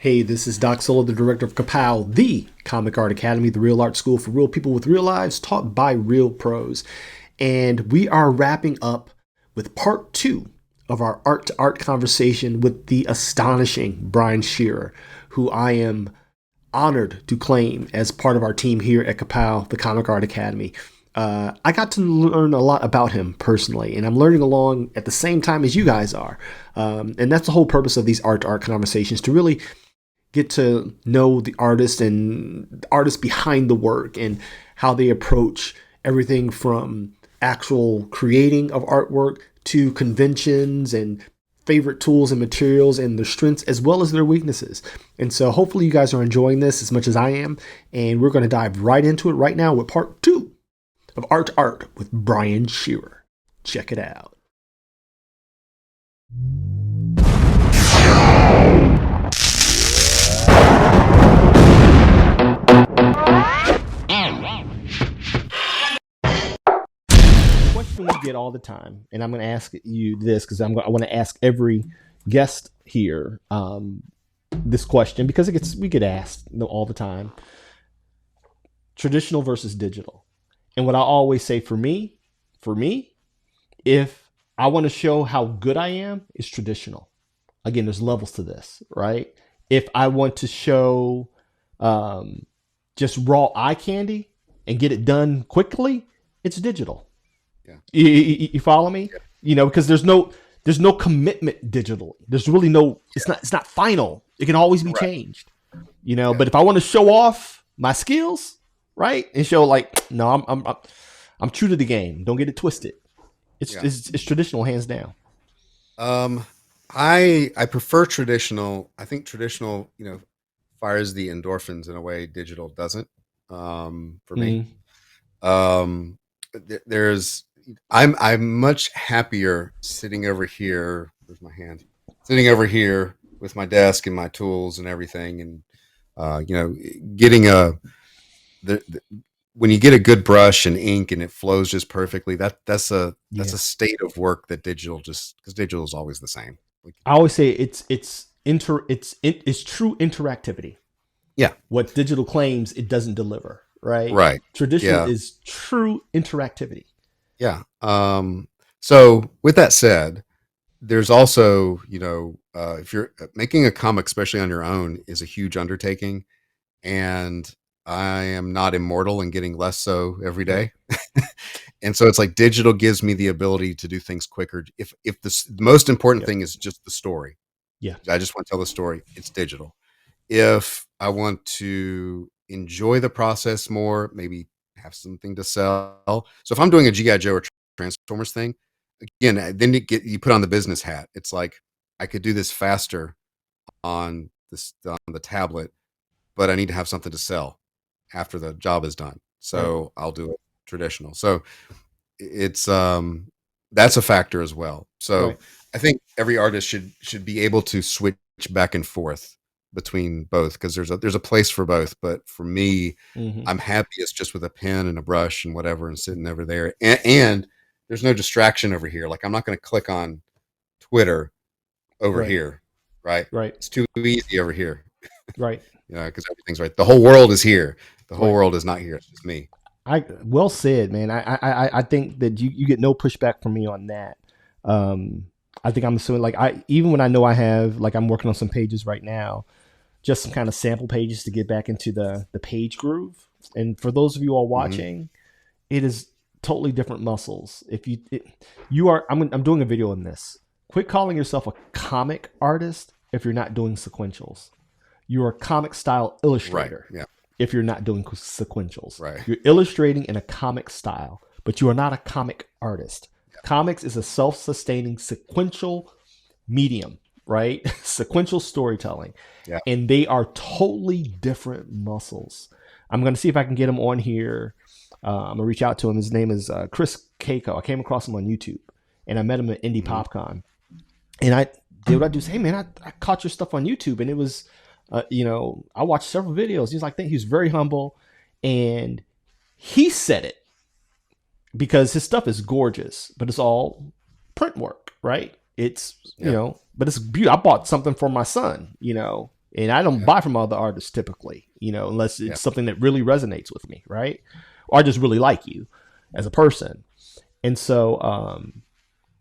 Hey, this is Doc Solo, the director of Ka-Pow, the Comic Art Academy, the real art school for real people with real lives taught by real pros. And we are wrapping up with part 2 of our art to art conversation with the astonishing Brian Shearer, who I am honored to claim as part of our team here at Ka-Pow, the Comic Art Academy. I got to learn a lot about him personally, and I'm learning along at the same time as you guys are. And that's the whole purpose of these art to art conversations, to really get to know the artist and the artists behind the work and how they approach everything from actual creating of artwork to conventions and favorite tools and materials and their strengths as well as their weaknesses. And so hopefully you guys are enjoying this as much as I am. And we're going to dive right into it right now with part 2 of Art to Art with Brian Shearer. Check it out. Question we get all the time, and I'm going to ask you this because I want to ask every guest here this question because we get asked all the time: traditional versus digital. And what I always say for me, if I want to show how good I am, it's traditional. Again, there's levels to this, right? If I want to show just raw eye candy and get it done quickly, it's digital. Yeah. You follow me? Yeah. You know, because there's no commitment digitally. There's really no. It's not final. It can always be changed. You know. Yeah. But if I want to show off my skills, right, and show like, no, I'm true to the game. Don't get it twisted. It's traditional, hands down. I prefer traditional. I think traditional, fires the endorphins in a way digital doesn't. For me, I'm much happier sitting over here. Where's my hand? Sitting over here with my desk and my tools and everything, and getting when you get a good brush and ink and it flows just perfectly. That's a state of work that because digital is always the same. I always say it's true interactivity. Yeah. What digital claims it doesn't deliver, right? Right. Traditional is true interactivity. Yeah. So with that said, there's also, if you're making a comic, especially on your own, is a huge undertaking, and I am not immortal and getting less so every day. And so it's like digital gives me the ability to do things quicker. If the most important thing is just the story. Yeah. I just want to tell the story. It's digital. If I want to enjoy the process more, maybe have something to sell. So if I'm doing a G.I. Joe or Transformers thing, again, then you put on the business hat. It's like, I could do this faster on the tablet, but I need to have something to sell after the job is done. So I'll do it traditional. So it's that's a factor as well. So I think every artist should be able to switch back and forth between both, because there's a place for both. But for me, I'm happiest just with a pen and a brush and whatever and sitting over there. And there's no distraction over here. Like, I'm not going to click on Twitter over here. Right. It's too easy over here. Right. Because everything's right. The whole world is here. The whole world is not here. It's just me. Well said, man. I think that you get no pushback from me on that. I think I'm assuming, like, even when I know I'm working on some pages right now, just some kind of sample pages to get back into the page groove. And for those of you all watching, it is totally different muscles. If I'm doing a video on this. Quit calling yourself a comic artist if you're not doing sequentials. You're a comic style illustrator. Right. Yeah. If you're not doing sequentials. Right. You're illustrating in a comic style, but you are not a comic artist. Yeah. Comics is a self-sustaining sequential medium, right? Sequential storytelling. Yeah. And they are totally different muscles. I'm going to see if I can get him on here. I'm going to reach out to him. His name is Chris Ka-Pow. I came across him on YouTube, and I met him at Indie PopCon. And I did what I do. Say, hey, man, I caught your stuff on YouTube, and it was... I watched several videos. He's like, he's very humble, and he said it because his stuff is gorgeous, but it's all print work, right? It's, but it's beautiful. I bought something for my son, And I don't Yeah. buy from other artists typically, unless Yeah. it's something that really resonates with me, right? Or I just really like you as a person. And so,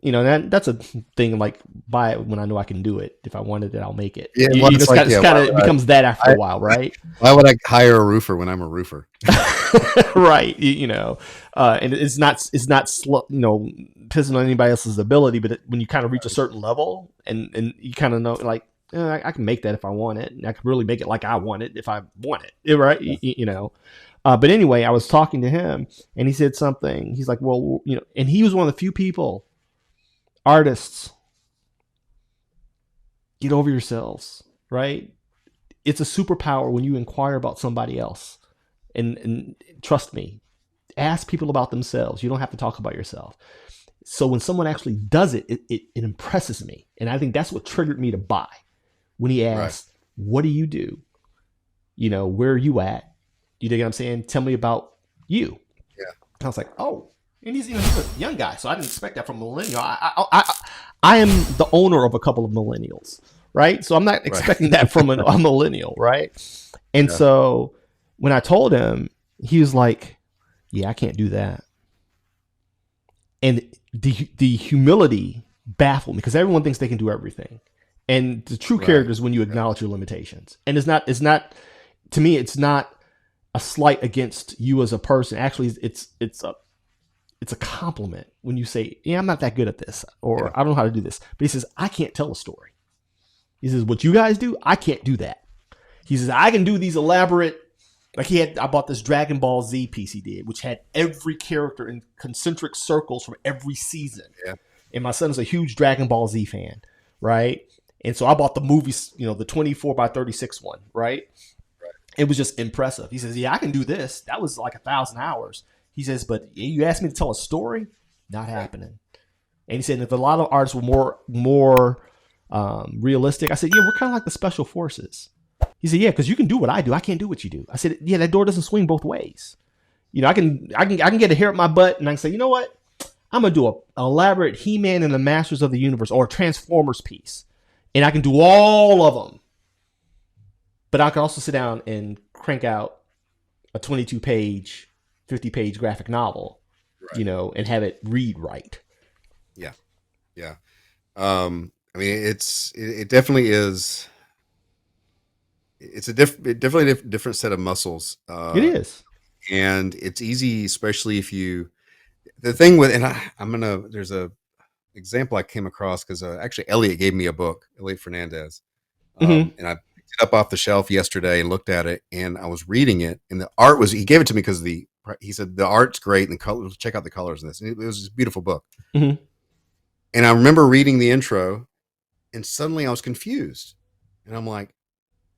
that's a thing. Like, buy it when I know I can do it. If I wanted it, I'll make it. Yeah. Well, it's like, It's kind of becomes that after a while, right? why would I hire a roofer when I'm a roofer? Right. And it's not slow, pissing on anybody else's ability, but when you kind of reach a certain level and you kind of know, like, I can make that if I want it, and I can really make it like I want it if I want it, right? Yeah. But anyway, I was talking to him, and he said something. He's like, well, and he was one of the few people, artists, get over yourselves, right? It's a superpower when you inquire about somebody else. And trust me, ask people about themselves. You don't have to talk about yourself. So when someone actually does it, it impresses me. And I think that's what triggered me to buy. When he asked, what do you do? Where are you at? You dig what I'm saying? Tell me about you. Yeah. And I was like, oh. And he's a young guy, so I didn't expect that from a millennial. I am the owner of a couple of millennials, right? So I'm not expecting that from a millennial, right? And so when I told him, he was like, yeah, I can't do that. And the humility baffled me, because everyone thinks they can do everything. And the true character is when you acknowledge your limitations. And it's not, to me, it's not a slight against you as a person. Actually, it's a compliment when you say, yeah, I'm not that good at this, or I don't know how to do this. But he says, I can't tell a story. He says, what you guys do, I can't do that. He says, I can do these elaborate, like I bought this Dragon Ball Z piece he did, which had every character in concentric circles from every season. Yeah. And my son is a huge Dragon Ball Z fan, right? And so I bought the movies, the 24x36 one, right? It was just impressive. He says, yeah, I can do this. That was like 1,000 hours. He says, but you asked me to tell a story? Not happening. And he said, if a lot of artists were more realistic, I said, yeah, we're kind of like the special forces. He said, yeah, because you can do what I do. I can't do what you do. I said, yeah, that door doesn't swing both ways. I can get a hair up my butt, and I can say, you know what? I'm going to do an elaborate He-Man and the Masters of the Universe or a Transformers piece. And I can do all of them. But I can also sit down and crank out a 22-page, 50-page graphic novel, and have it read right. Yeah. Yeah. I mean, it definitely is. It's definitely a different set of muscles. It is. And it's easy, especially if the thing with, and there's a example I came across because actually Elliot gave me a book, Elliot Fernandez. And I picked it up off the shelf yesterday and looked at it, and I was reading it, and the art he gave it to me because he said the art's great and the colors, check out the colors in this. And it was a beautiful book. And I remember reading the intro, and suddenly I was confused, and I'm like,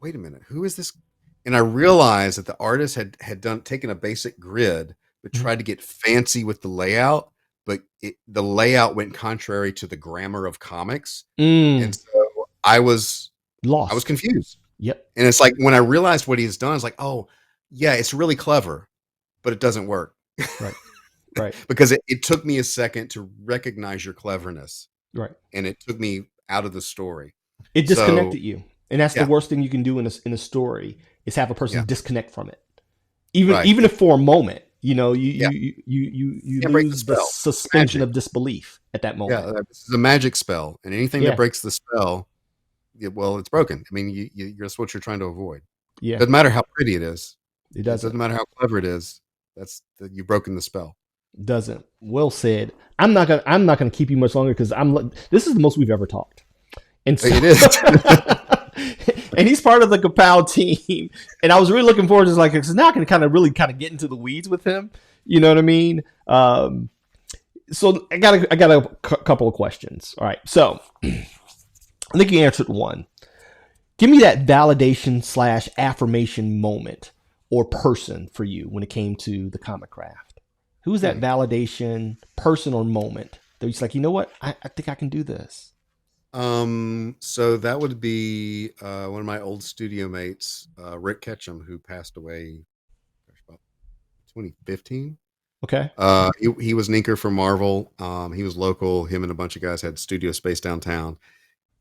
wait a minute, who is this? And I realized that the artist had taken a basic grid, but tried to get fancy with the layout, but the layout went contrary to the grammar of comics. And so I was lost. I was confused. Yep. And it's like, when I realized what he's done, it's like, oh yeah, it's really clever, but it doesn't work. Right. Because it took me a second to recognize your cleverness. Right. And it took me out of the story. It disconnected you. And that's the worst thing you can do in a story, is have a person disconnect from it. Even if for a moment, you lose the suspension of disbelief at that moment. Yeah, this is a magic spell, and anything that breaks the spell, well, it's broken. I mean, that's what you're trying to avoid. Yeah, doesn't matter how pretty it is. It doesn't matter how clever it is. You've broken the spell. Doesn't. Well said. I'm not gonna keep you much longer, because this is the most we've ever talked. And so, it is. And he's part of the Ka-Pow team, and I was really looking forward to now I can kind of get into the weeds with him. You know what I mean? So I got a couple of questions. All right, so I think you answered one. Give me that validation / affirmation moment or person for you when it came to the comic craft. Who's that validation person or moment that you're like, you know what? I think I can do this. So that would be one of my old studio mates, Rick Ketchum, who passed away about 2015. Okay. He was an inker for Marvel. He was local. Him and a bunch of guys had studio space downtown,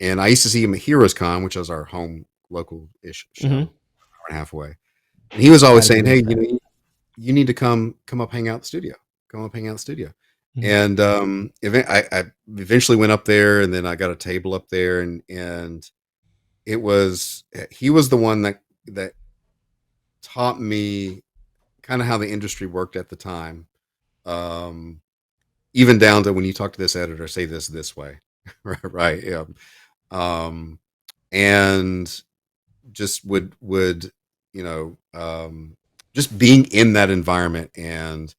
and I used to see him at Heroes Con, which was our home local-ish show, Hmm. hour and a half away. And he was always I'd saying, agree "Hey, with that. you need to come up hang out in the studio. Come up hang out in the studio." Hmm. And I eventually went up there, and then I got a table up there, and he was the one that taught me kind of how the industry worked at the time. Um, Even down to when you talk to this editor, say this way, right? Yeah. Um, and just would you know just being in that environment, and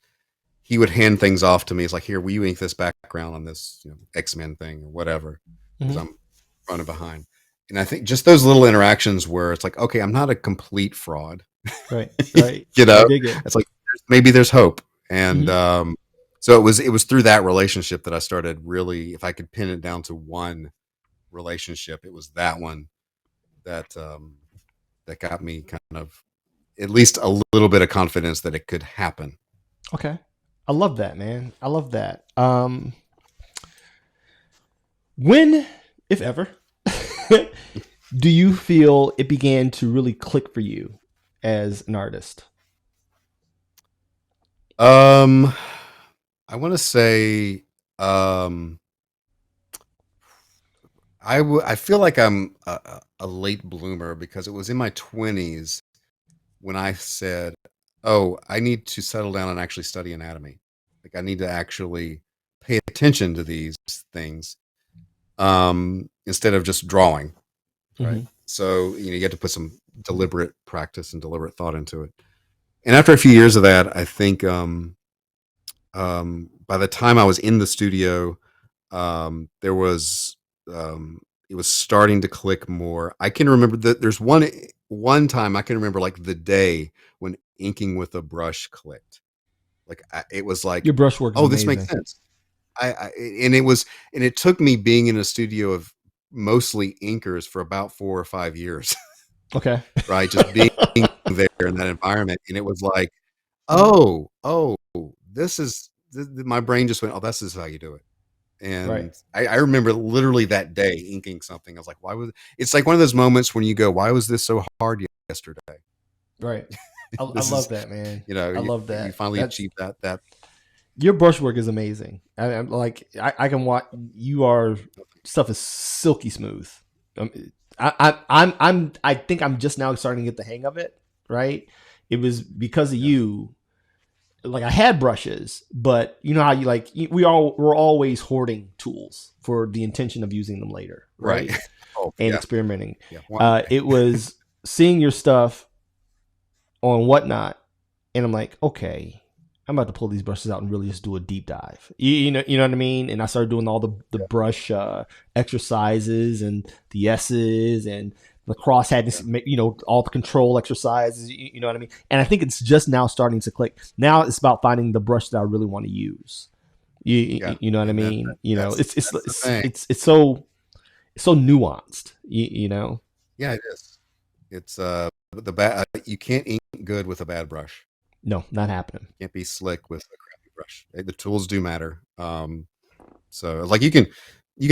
he would hand things off to me. It's like, here, will you ink this background on this X-Men thing or whatever, because Hmm. I'm running behind. And I think just those little interactions where it's like, okay, I'm not a complete fraud. Right. Right. you I know dig it. it's like maybe there's hope. And Hmm. so it was through that relationship that I started really, if I could pin it down to one relationship, it was that one that that got me kind of at least a little bit of confidence that it could happen. Okay. I love that, man. I love that. When, if ever, do you feel it began to really click for you as an artist? um I want to say, um I feel like I'm a late bloomer, because it was in my 20s when I said, "Oh, I need to settle down and actually study anatomy. Like, I need to actually pay attention to these things, instead of just drawing." Right. Hmm. So you have to put some deliberate practice and deliberate thought into it. And after a few years of that, I think, by the time I was in the studio, there was it was starting to click more. I can remember that there's one time I can remember, like, the day when inking with a brush clicked. Like, it was Your like, brushwork is oh, this makes amazing. sense. I and it took me being in a studio of mostly inkers for about 4 or 5 years, Okay. right? Just being there in that environment, and it was like, Mhm. oh, my brain just went, oh, this is how you do it. Right. And I remember literally that day inking something. I was like, why was it's like one of those moments when you go, why was this so hard yesterday? Right. I This love is, that, man. I you, love you that. finally That's achieved that. your brushwork is amazing. I'm like I can watch. You are stuff is silky smooth. Um, I think I'm just now starting to get the hang of it. Right. It was because of Yeah. you. Like I had brushes, but you know how you like we're always hoarding tools for the intention of using them later, Right. right? Oh, And yeah. experimenting. Yeah. One day. It was seeing your stuff on Whatnot, and I'm like, okay, I'm about to pull these brushes out and really just do a deep dive. You know what I mean? And I started doing all the Yeah. brush exercises and the S's and the cross had Yeah. all the control exercises. You know what I mean? And I think it's just now starting to click. Now it's about finding the brush that I really want to use. Yeah. You know what I And mean? You know, that's the thing. it's so nuanced. You know? Yeah, it is. It's the bad. You can't ink good with a bad brush. No, not happening. You can't be slick with a crappy brush. The tools do matter. So, like, you can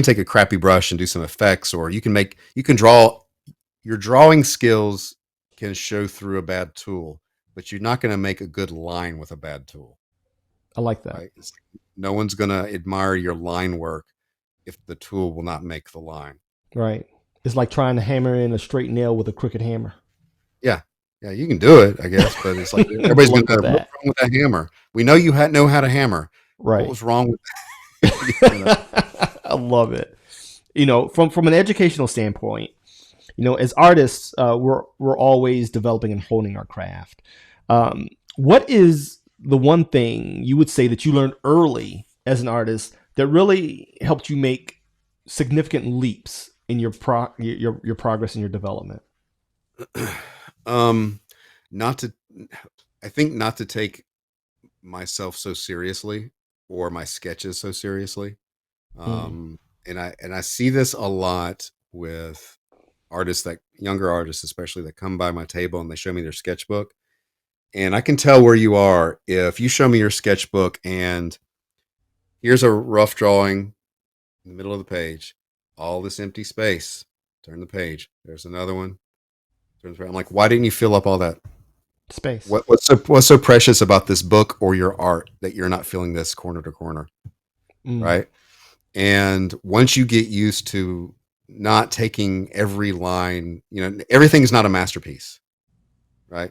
take a crappy brush and do some effects, or you can draw. Your drawing skills can show through a bad tool, but you're not going to make a good line with a bad tool, I like that. right? No one's going to admire your line work if the tool will not make the line. Right. It's like trying to hammer in a straight nail with a crooked hammer. Yeah, yeah, you can do it, I guess, but it's like Good everybody's going luck to with go, "What's that. wrong with that hammer? We know you know how to hammer. What Right. was wrong with that?" I love it. From an educational standpoint, as artists, we're always developing and honing our craft. What is the one thing you would say that you learned early as an artist that really helped you make significant leaps in your progress and your development? Um, not to, I think not to take myself so seriously, or my sketches so seriously. Mm. And I see this a lot with younger artists especially, that come by my table and they show me their sketchbook, and I can tell where you are if you show me your sketchbook and here's a rough drawing in the middle of the page, all this empty space. Turn the page. There's another one. I'm like, why didn't you fill up all that? Space. What's so precious about this book or your art that you're not filling this corner to corner, right? And once you get used to not taking every line, everything's not a masterpiece, right?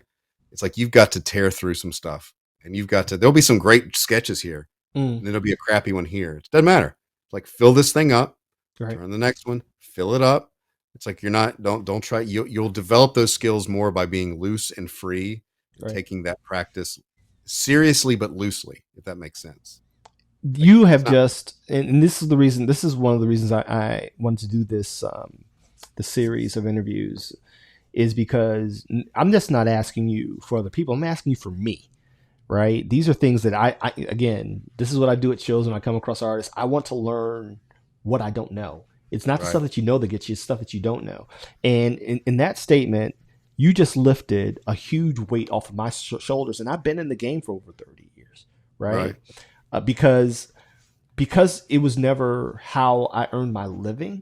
It's like you've got to tear through some stuff, and there'll be some great sketches here, and then there'll be a crappy one here. It doesn't matter. It's like, fill this thing up, Right. turn the next one, fill it up. It's like, don't try. You'll develop those skills more by being loose and free, and taking that practice seriously but loosely, if that makes sense. You have just, and this is the reason. This is one of the reasons I wanted to do this, the series of interviews, is because I'm just not asking you for other people. I'm asking you for me, right? These are things that I again, this is what I do at shows when I come across artists. I want to learn what I don't know. It's not the stuff that you know that gets you, it's stuff that you don't know. And in that statement, you just lifted a huge weight off of my shoulders. And I've been in the game for over 30 years, right? Because it was never how I earned my living.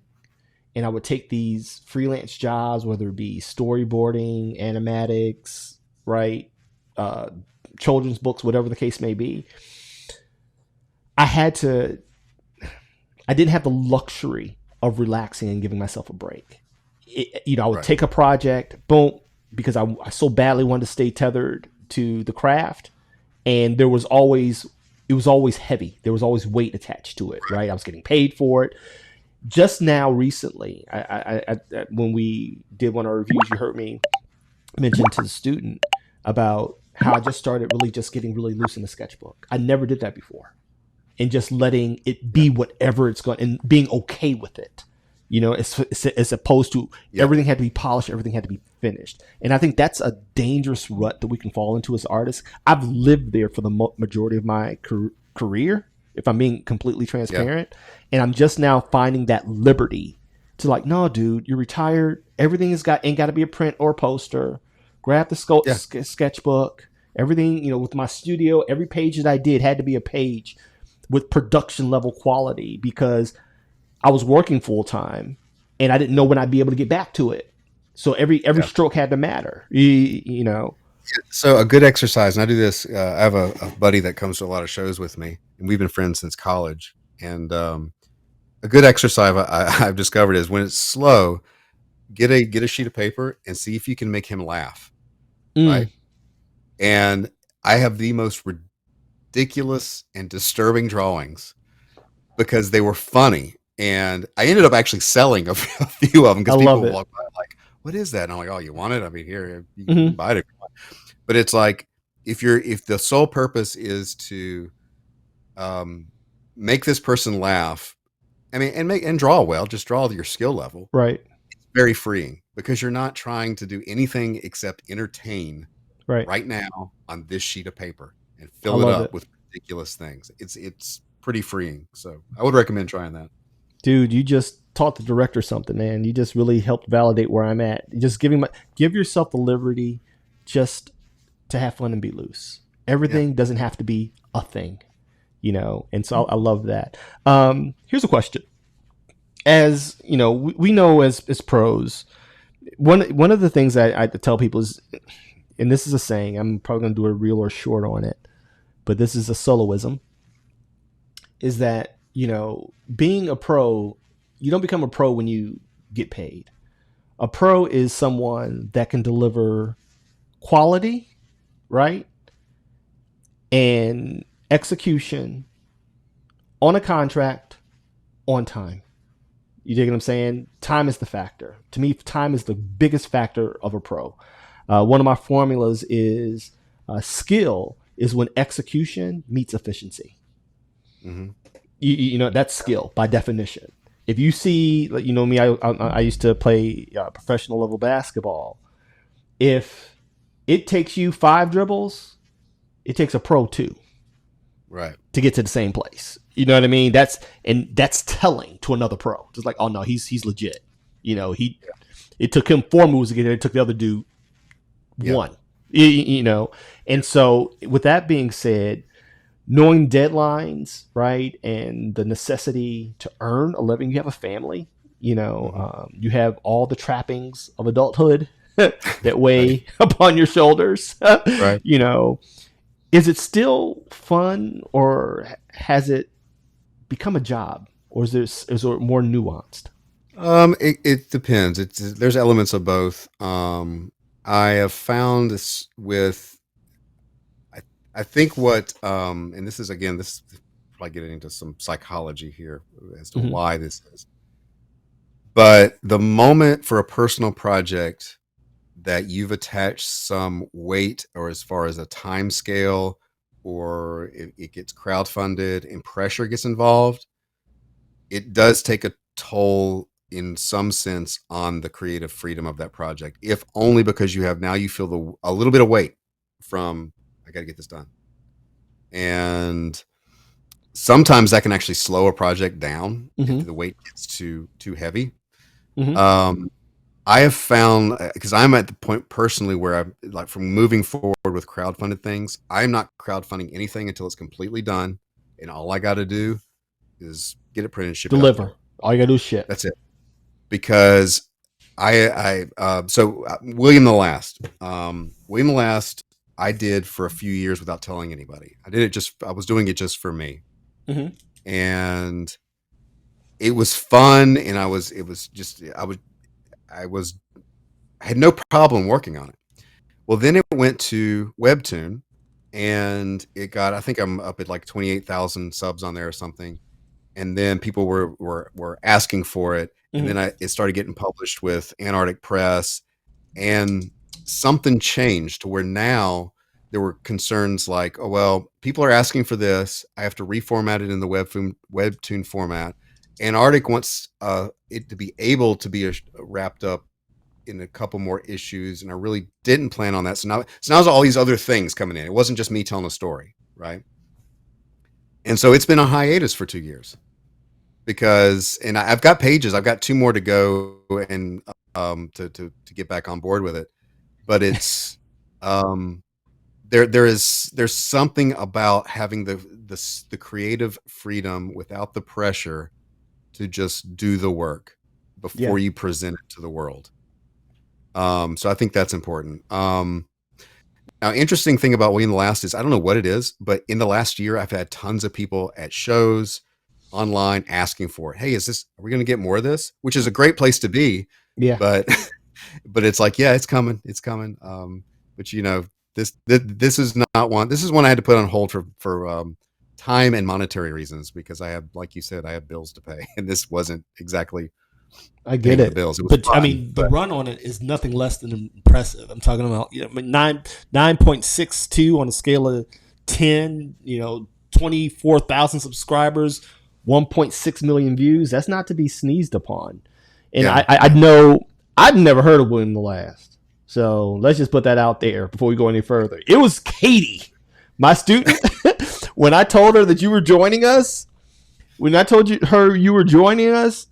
And I would take these freelance jobs, whether it be storyboarding, animatics, right? Children's books, whatever the case may be. I didn't have the luxury of relaxing and giving myself a break. I would take a project, boom, because I so badly wanted to stay tethered to the craft. And it was always heavy. There was always weight attached to it, right? I was getting paid for it. Just now, recently, I when we did one of our reviews, you heard me mention to the student about how I just started just getting really loose in the sketchbook. I never did that before. And just letting it be whatever it's going, and being okay with it, as opposed to everything had to be polished, everything had to be finished. And I think that's a dangerous rut that we can fall into as artists. I've lived there for the majority of my career, if I'm being completely transparent. And I'm just now finding that liberty to like, no, dude, you're retired. Everything ain't got to be a print or a poster. Grab the sketchbook. Everything, with my studio, every page that I did had to be a page with production level quality, because I was working full time and I didn't know when I'd be able to get back to it. So every stroke had to matter, So a good exercise, and I do this, I have a buddy that comes to a lot of shows with me, and we've been friends since college. And a good exercise I've discovered is, when it's slow, get a sheet of paper and see if you can make him laugh. Right. And I have the most ridiculous and disturbing drawings because they were funny. And I ended up actually selling a few of them, because people walk by like, what is that? And I'm like, oh, you want it? I mean, here, you can buy it if you want. But it's like, if the sole purpose is to make this person laugh, I mean, and draw well, just draw to your skill level. Right. It's very freeing, because you're not trying to do anything except entertain right now on this sheet of paper, and fill it up with ridiculous things. It's pretty freeing. So I would recommend trying that. Dude, you just taught the director something, man. You just really helped validate where I'm at. Just give yourself the liberty just to have fun and be loose. Everything doesn't have to be a thing, and so I love that. Here's a question. As we know as pros, one of the things I tell people is, and this is a saying, I'm probably going to do a reel or short on it, but this is a soloism, is that, being a pro, you don't become a pro when you get paid. A pro is someone that can deliver quality, right? And execution on a contract, on time. You dig what I'm saying? Time is the factor. To me, time is the biggest factor of a pro. One of my formulas is skill is when execution meets efficiency. That's skill by definition. If you see, me, I used to play professional level basketball. If it takes you 5 dribbles, it takes a pro 2, right, to get to the same place. You know what I mean? That's telling to another pro. Just like, oh no, he's legit. It took him 4 moves to get there. It took the other dude 1. And so with that being said, knowing deadlines, right, and the necessity to earn a living, you have a family, you have all the trappings of adulthood, that weigh upon your shoulders. Right. You know, is it still fun, or has it become a job, or is it more nuanced? It depends. There's elements of both. I have found this with I I think what and this is again this is probably getting into some psychology here as to Mm-hmm. why this is. But the moment for a personal project that you've attached some weight, or as far as a time scale, or it gets crowdfunded and pressure gets involved, it does take a toll in some sense on the creative freedom of that project, if only because you feel a little bit of weight from, I got to get this done. And sometimes that can actually slow a project down if Mm-hmm. the weight gets too heavy. Mm-hmm. um I have found, because I'm at the point personally where I'm like, from moving forward with crowdfunded things, I'm not crowdfunding anything until it's completely done, and all I got to do is get it printed and ship it out the Deliver. door. All you gotta do is ship. That's it. Because William the Last, William the Last, I did for a few years without telling anybody. I was doing it just for me, Mm-hmm. and it was fun, and I was I had no problem working on it. Well, then it went to Webtoon, and I think I'm up at like 28,000 subs on there or something. And then people were asking for it, and Mm-hmm. then it started getting published with Antarctic Press, and something changed to where now there were concerns like, oh well, people are asking for this. I have to reformat it in the Webtoon format. Antarctic wants it to be able to be wrapped up in a couple more issues, and I really didn't plan on that. So now there's all these other things coming in. It wasn't just me telling a story, right? And so it's been a hiatus for 2 years because, and I've got pages. I've got two more to go, and to get back on board with it. But it's there's something about having the creative freedom without the pressure to just do the work Yeah. before you present it to the world. So I think that's important. Now, interesting thing about William the Last is, I don't know what it is, but in the last year, I've had tons of people at shows online asking for it. Hey, are we going to get more of this? Which is a great place to be, Yeah. but but it's like, yeah, it's coming. But this is not one. This is one I had to put on hold for time and monetary reasons, because like you said, I have bills to pay, and this wasn't exactly I get paying the it, bills. It was but fun, I mean, the run on it is nothing less than impressive. I'm talking about 9.62 on a scale of 10. 24,000 subscribers, 1.6 million views. That's not to be sneezed upon. And yeah. I know I've never heard of William the Last, so let's just put that out there before we go any further. It was Katie, my student, when I told her that you were joining us. When I told her you were joining us,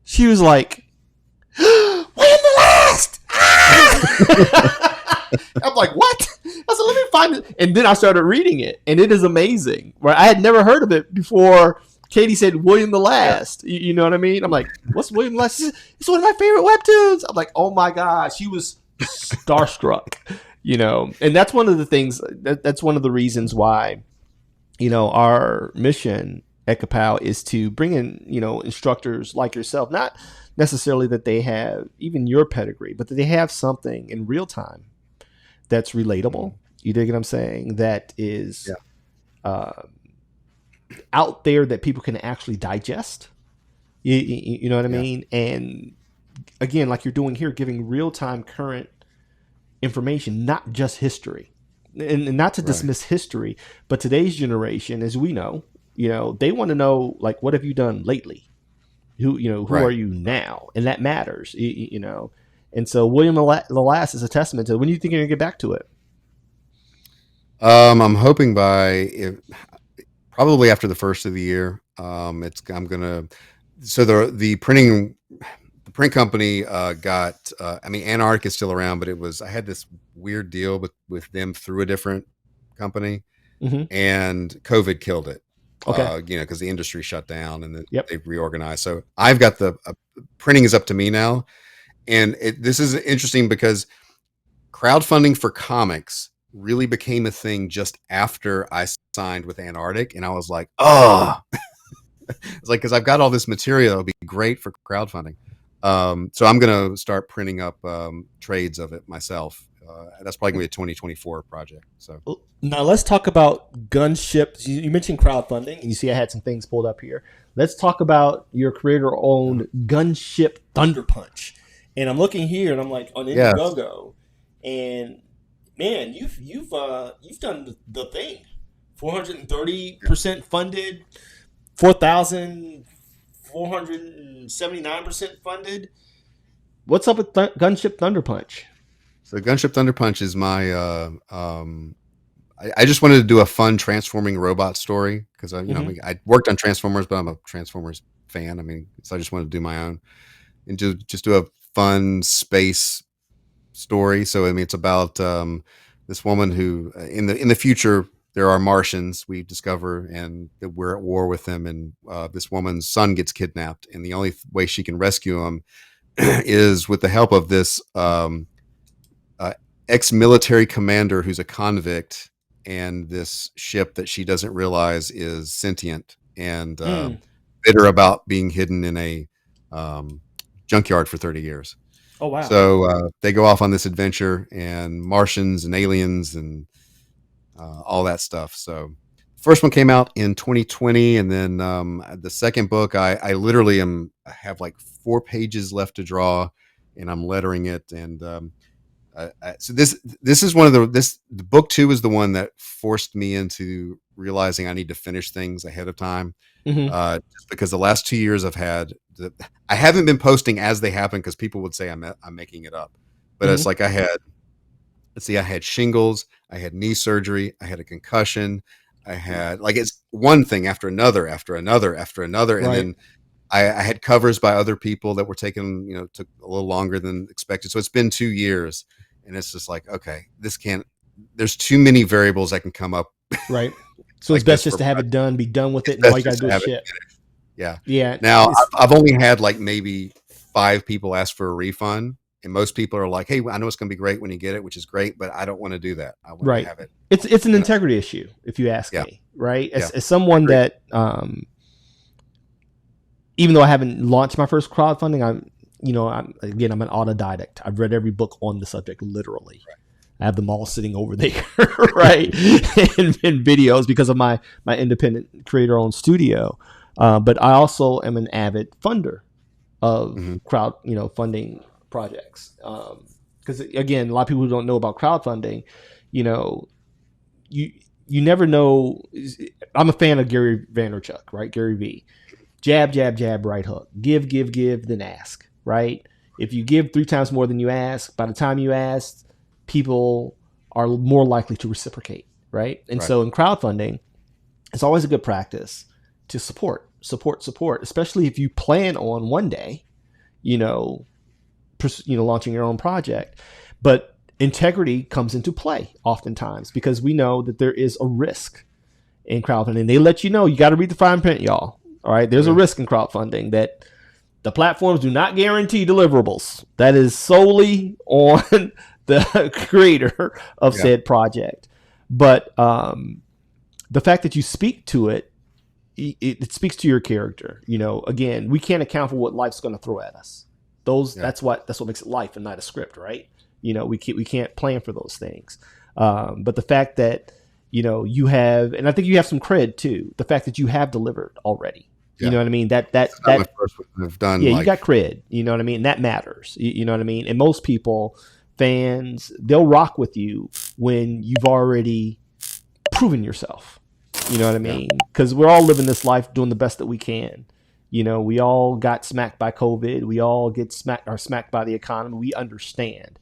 she was like, "William the Last!" I'm like, "What?" I said, "Let me find it." And then I started reading it, and it is amazing. Right? I had never heard of it before. Katie said William the Last. You know what I mean? I'm like, "What's William the Last?" It's one of my favorite webtoons. I'm like, "Oh my god!" She was starstruck. And that's one of the things. That's one of the reasons why, our mission at Ka-Pow is to bring in, instructors like yourself, not necessarily that they have even your pedigree, but that they have something in real time that's relatable. You dig what I'm saying? That is out there that people can actually digest. You know what I mean? And again, like you're doing here, giving real time current information, not just history. And not to dismiss history, but today's generation, as we know, they want to know, like, what have you done lately? Who are you now? And that matters, And so William the Last is a testament to it. When do you think you're going to get back to it? I'm hoping probably after the first of the year. I'm gonna. So the print company got. I mean, Antarctic is still around, but I had this weird deal with them through a different company, and COVID killed it. Okay. Because the industry shut down, and then Yep. they've reorganized. So I've got printing is up to me now, And this is interesting because crowdfunding for comics really became a thing just after I signed with Antarctic, and I was like, oh, it's like, because I've got all this material, it'll be great for crowdfunding. So I'm gonna start printing up trades of it myself. That's probably gonna be a 2024 project. So now let's talk about Gunship. You mentioned crowdfunding, and you see I had some things pulled up here. Let's talk about your creator-owned Gunship Thunder Punch. And I'm looking here, and I'm like on Indiegogo, and man, you've done the thing. 430% funded, 4,479% funded. What's up with Gunship Thunder Punch? So Gunship Thunder Punch is my. I just wanted to do a fun transforming robot story because I worked on Transformers, but I'm a Transformers fan. I mean, so I just wanted to do my own and just do a fun space story. So I mean, it's about this woman who in the future there are Martians we discover, and that we're at war with them, and this woman's son gets kidnapped, and the only way she can rescue him is with the help of this ex-military commander who's a convict, and this ship that she doesn't realize is sentient and bitter about being hidden in a junkyard for 30 years. Oh, wow. So they go off on this adventure, and Martians and aliens and all that stuff. So first one came out in 2020, and then the second book, I literally have like 4 pages left to draw, and I'm lettering it. And so this is one of the book 2 is the one that forced me into realizing I need to finish things ahead of time. Just because the last 2 years I haven't been posting as they happen because people would say I'm making it up, but it's like I had shingles, I had knee surgery, I had a concussion, I had it's one thing after another, and then I had covers by other people that were taking, took a little longer than expected. So it's been 2 years, and it's just like, okay, there's too many variables that can come up. Right. So it's best just to have it done, be done with it, and all you got to do is ship. Yeah. Yeah. Now I've only had like maybe 5 people ask for a refund, and most people are like, hey, I know it's going to be great when you get it, which is great, but I don't want to do that. I want to have it. It's an integrity issue, if you ask me, right? As someone that, even though I haven't launched my first crowdfunding, I'm an autodidact. I've read every book on the subject, literally. Right. I have them all sitting over there, right, in videos because of my independent creator-owned studio. But I also am an avid funder of funding projects. Because again, a lot of people who don't know about crowdfunding, you never know. I'm a fan of Gary Vaynerchuk, right? Gary V. Jab, jab, jab, right hook. Give, then ask, right? If you give 3 times more than you ask, by the time you ask, people are more likely to reciprocate, right? And so in crowdfunding, it's always a good practice to support, especially if you plan on one day, launching your own project. But integrity comes into play oftentimes because we know that there is a risk in crowdfunding. They let you know, you got to read the fine print, y'all. All right. There's a risk in crowdfunding that the platforms do not guarantee deliverables. That is solely on the creator of said project. But the fact that you speak to it, it speaks to your character. Again, we can't account for what life's going to throw at us. That's what makes it life and not a script, right? We can't plan for those things. But the fact that you have, and I think you have some cred too, the fact that you have delivered already. You know what I mean? That my first one I've done. Yeah, you got cred. You know what I mean? That matters. You know what I mean? And most people, fans, they'll rock with you when you've already proven yourself. You know what I mean? Because we're all living this life doing the best that we can. We all got smacked by COVID. We all get smacked by the economy. We understand.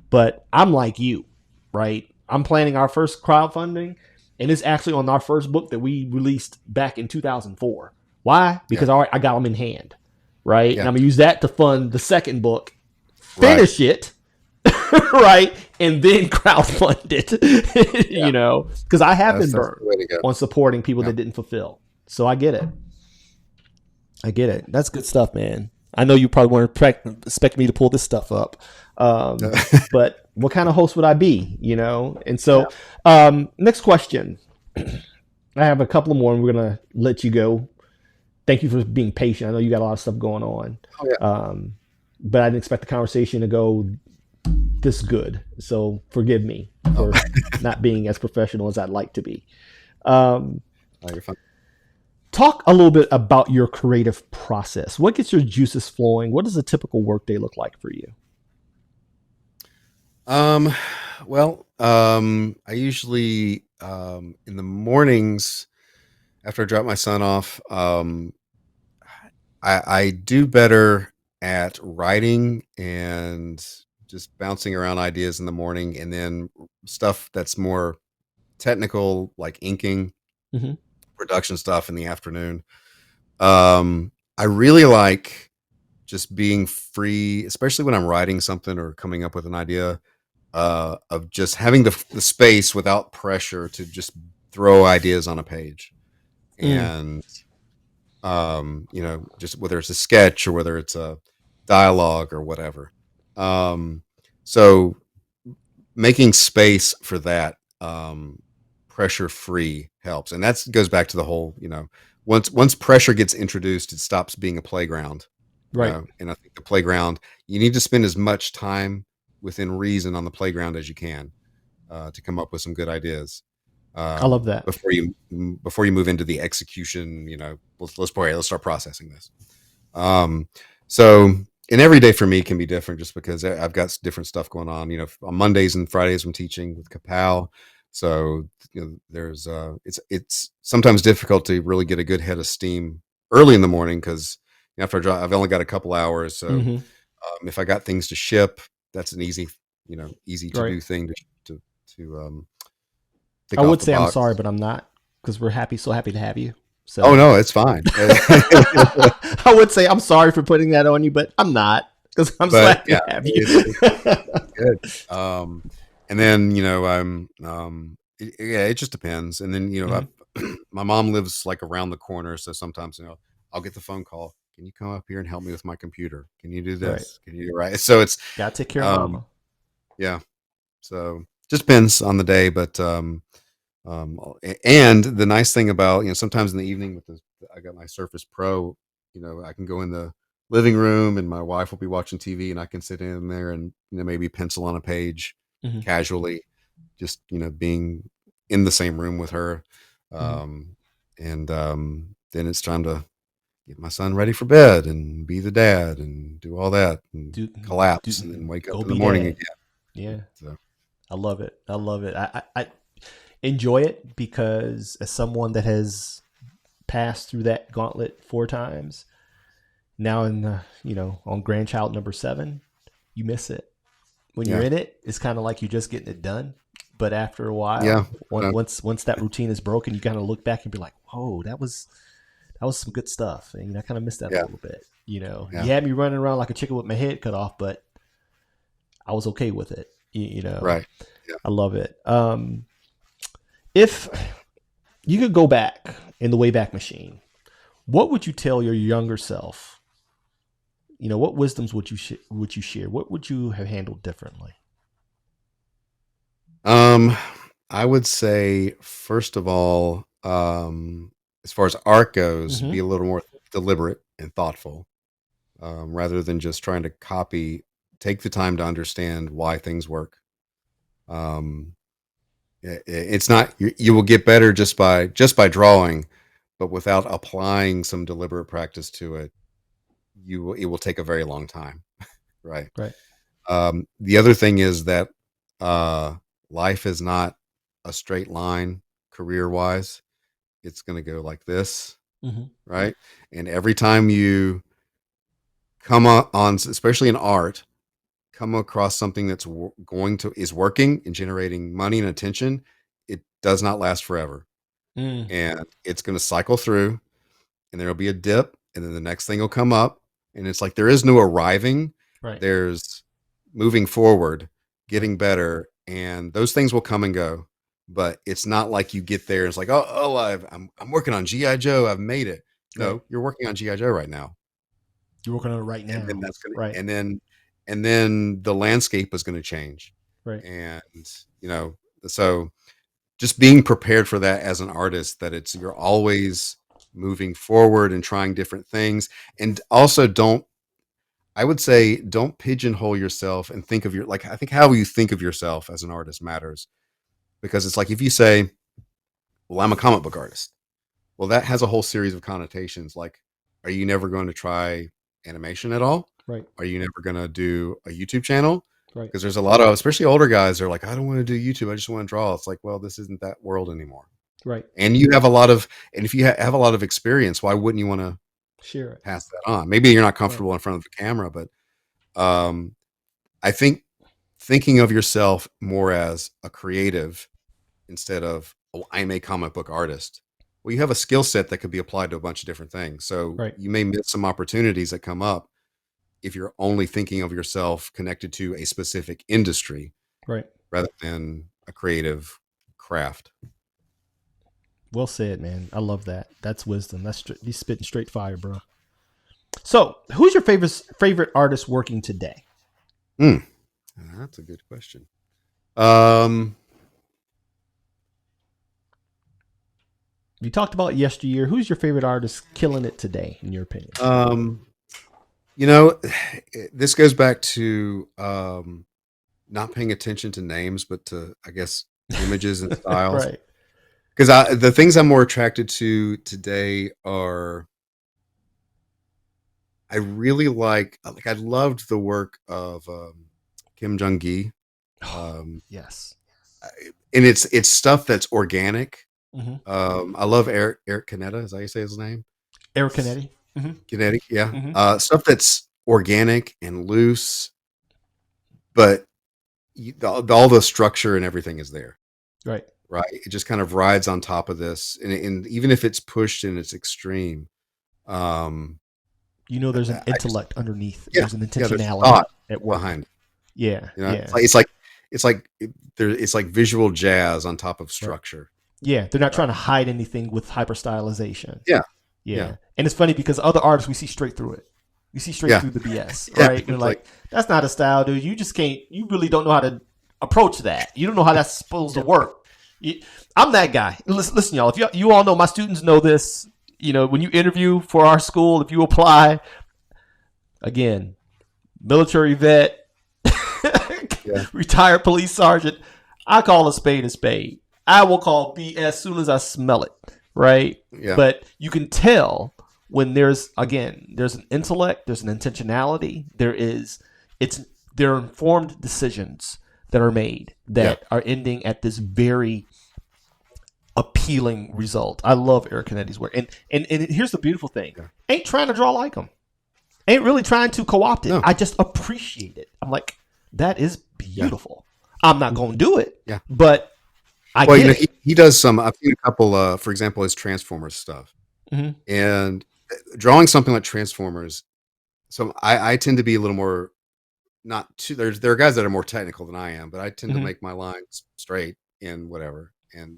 But I'm like you, right? I'm planning our first crowdfunding, and it's actually on our first book that we released back in 2004. Why? Because I got them in hand, right? And I'm going to use that to fund the second book, finish it, right? And then crowdfund it, because I have been burned on supporting people that didn't fulfill. So I get it. That's good stuff, man. I know you probably weren't expect me to pull this stuff up, but what kind of host would I be? And so, next question. I have a couple more, and we're gonna let you go. Thank you for being patient. I know you got a lot of stuff going on, Oh yeah. but I didn't expect the conversation to go this good. So forgive me Oh, for not being as professional as I'd like to be. Um, oh, you're fine. Talk a little bit about your creative process. What gets your juices flowing? What does a typical workday look like for you? Um, I usually in the mornings after I drop my son off, I do better at writing and just bouncing around ideas in the morning, and then stuff that's more technical, like inking, Mm-hmm. production stuff in the afternoon. I really like just being free, especially when I'm writing something or coming up with an idea, of just having the space without pressure to just throw ideas on a page. Mm, And just whether it's a sketch or whether it's a dialogue or whatever. Um, so making space for that, pressure free helps. And that goes back to the whole, once pressure gets introduced, it stops being a playground, right. and I think the playground, you need to spend as much time within reason on the playground as you can, to come up with some good ideas, I love that. before you move into the execution. Let's start processing this. Um, so and every day for me can be different, just because I've got different stuff going on. On Mondays and Fridays I'm teaching with Ka-Pow, so there's it's sometimes difficult to really get a good head of steam early in the morning, because after I drive, I've only got a couple hours. So Mm-hmm. if I got things to ship, that's an easy to Right. do thing to I tick off would the say I'm sorry, box. but I'm not, because we're so happy to have you. Oh So no, it's fine. I would say I'm sorry for putting that on you, but I'm not, because I'm so But happy yeah, to have you. it's good. And then yeah, it just depends. And then Mm-hmm. my mom lives like around the corner, so sometimes I'll get the phone call. Can you come up here and help me with my computer? Can you do Right. this? Can you do right? So it's Gotta take care of um mama. yeah. So just depends on the day, but and the nice thing about, sometimes in the evening I got my Surface Pro, I can go in the living room and my wife will be watching TV, and I can sit in there and, maybe pencil on a page Mm-hmm. casually, just, being in the same room with her. Mm-hmm. And then it's time to get my son ready for bed and be the dad and do all that and Do, collapse and do, then wake up go in the be morning dad. again. Yeah. So I love it. I love it. I enjoy it, because as someone that has passed through that gauntlet 4 times, now in on grandchild number 7, you miss it. When you're yeah, in it, it's kind of like you're just getting it done. But after a yeah, while, uh, once that routine is broken, you kind of look back and be like, "Whoa, that was some good stuff." And I kind of miss that a yeah, little bit. You yeah, had me running around like a chicken with my head cut off, but I was okay with it. right. Yeah. I love it. If you could go back in the Wayback Machine, what would you tell your younger self? What wisdoms would you share? What would you have handled differently? Um, I would say, first of all, as far as art goes, Mm-hmm. be a little more deliberate and thoughtful, rather than just trying to copy. Take the time to understand why things work. Um, it's not, you will get better just by drawing, but without applying some deliberate practice to it, it will take a very long time, right? Right. The other thing is that uh, life is not a straight line career wise. It's going to go like this, Mm-hmm. right? And every time you especially in art, come across something that's is working and generating money and attention, it does not last forever, Mm. and it's going to cycle through, and there'll be a dip, and then the next thing will come up, and it's like there is no arriving. Right. There's moving forward, Right. getting better, and those things will come and go. But it's not like you get there and it's like, I'm working on GI Joe, I've made it. Right. No, you're working on GI Joe right now. You're working on it right now. And then that's right. and then the landscape is going to change. Right. And, so just being prepared for that as an artist, that you're always moving forward and trying different things. And also don't pigeonhole yourself and think of I think how you think of yourself as an artist matters, because it's like, if you say, well, I'm a comic book artist, well, that has a whole series of connotations. Like, are you never going to try animation at all? Right. Are you never going to do a YouTube channel? Right. Because there's a lot of, especially older guys, they're like, I don't want to do YouTube, I just want to draw. It's like, well, this isn't that world anymore. Right. And if you have a lot of experience, why wouldn't you want to share it, pass that on? Maybe you're not comfortable in front of the camera, but I think thinking of yourself more as a creative instead of, oh, I'm a comic book artist. Well, you have a skill set that could be applied to a bunch of different things. So you may miss some opportunities that come up if you're only thinking of yourself connected to a specific industry, right, rather than a creative craft. Well said, man. I love that. That's wisdom. He's spitting straight fire, bro. So, who's your favorite artist working today? That's a good question. You talked about yesteryear. Who's your favorite artist killing it today, in your opinion? This goes back to not paying attention to names, but to, I guess, images and styles. Right. Because the things I'm more attracted to today are, I really I loved the work of Kim Jung-gi. Yes. And it's stuff that's organic. Mm-hmm. I love Eric Kaneda. Is that how you say his name? Eric Canetti. Mm-hmm. Kinetic, yeah. Mm-hmm. Stuff that's organic and loose, but all the structure and everything is there. Right. It just kind of rides on top of this, and even if it's pushed in its extreme, there's an intellect underneath. Yeah, there's an intentionality there's thought at work behind it. Yeah, it's like visual jazz on top of structure. Right. Yeah, they're not trying to hide anything with hyper stylization. Yeah. And it's funny because other artists, we see straight through it. We see straight through the BS, right? You're like, that's not a style, dude. You just can't. You really don't know how to approach that. You don't know how that's supposed to work. I'm that guy. Listen, y'all. If you all know, my students know this. When you interview for our school, if you apply, again, military vet, retired police sergeant, I call a spade. I will call B as soon as I smell it, right? Yeah. But you can tell when there's an intellect, there's an intentionality, there are informed decisions that are made that are ending at this very appealing result. I love Eric Canetti's work. And here's the beautiful thing. Ain't trying to draw like him. Ain't really trying to co-opt it. No. I just appreciate it. I'm like, that is beautiful. I'm not going to do it. Yeah. But he does some, I've seen a couple, for example, his Transformers stuff. Mm-hmm. And drawing something like Transformers, so I tend to be a little more, not too, there are guys that are more technical than I am, but I tend to make my lines straight and whatever, and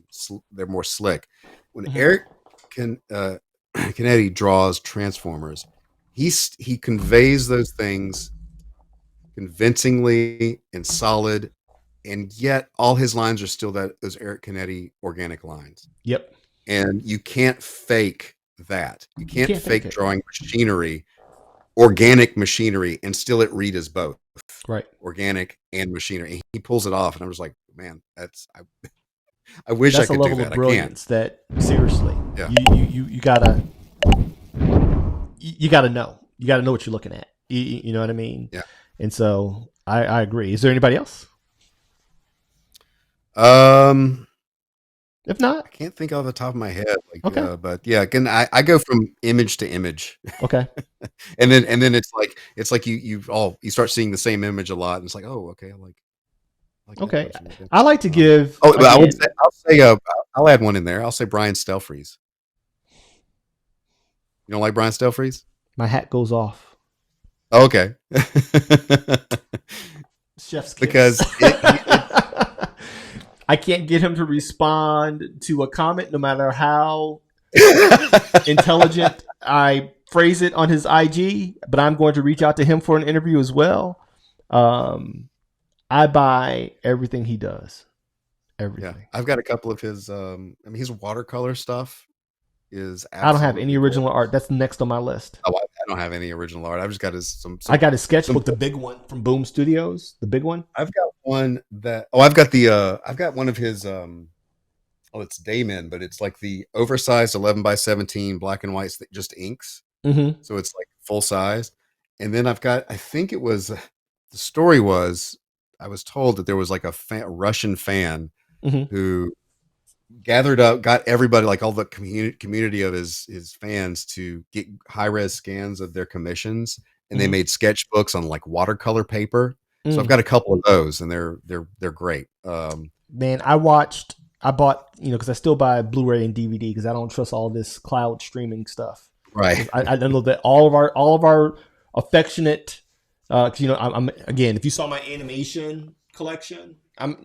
they're more slick. When Eric Canetti draws Transformers, he conveys those things convincingly and solid, and yet all his lines are still those Eric Canetti organic lines. Yep. And you can't fake that. You can't fake drawing machinery, organic machinery, and still it read as both. Right. Organic and machinery. And he pulls it off, and I was like, man, I wish I could do that. That's a level of brilliance that, seriously, you gotta know. You gotta know what you're looking at. You know what I mean? Yeah. And so I agree. Is there anybody else? If not, I can't think off the top of my head. Okay. But yeah, again, I go from image to image. Okay. and then it's like you start seeing the same image a lot, and it's like, oh, okay, I like okay. I like to give. I'll add one in there. I'll say Brian Stelfreeze. You don't like Brian Stelfreeze? My hat goes off. Oh, okay. Chef's kiss. Because I can't get him to respond to a comment, no matter how intelligent I phrase it on his IG, but I'm going to reach out to him for an interview as well. I buy everything he does. Everything. Yeah, I've got a couple of his. I mean, his watercolor stuff is I don't have any absolutely original gorgeous. art. That's next on my list. Oh, I don't have any original art. I've just got his I got his sketchbook, the big one from Boom Studios, the big one. I've got one that. Oh, I've got one of his. Oh, it's Damon, but it's like the oversized 11x17 black and white that just inks. Mm-hmm. So it's like full size. And then I've got. I think it was the story was. I was told that there was like a Russian fan Mm-hmm. who gathered up, got everybody, like all the community of his fans, to get high res scans of their commissions, and they Mm-hmm. made sketchbooks on like watercolor paper. So I've Mm. got a couple of those, and they're great. Man, I bought, because I still buy Blu-ray and DVD because I don't trust all this cloud streaming stuff. Right. I know that all of our affectionate, because I'm again, if you saw my animation collection,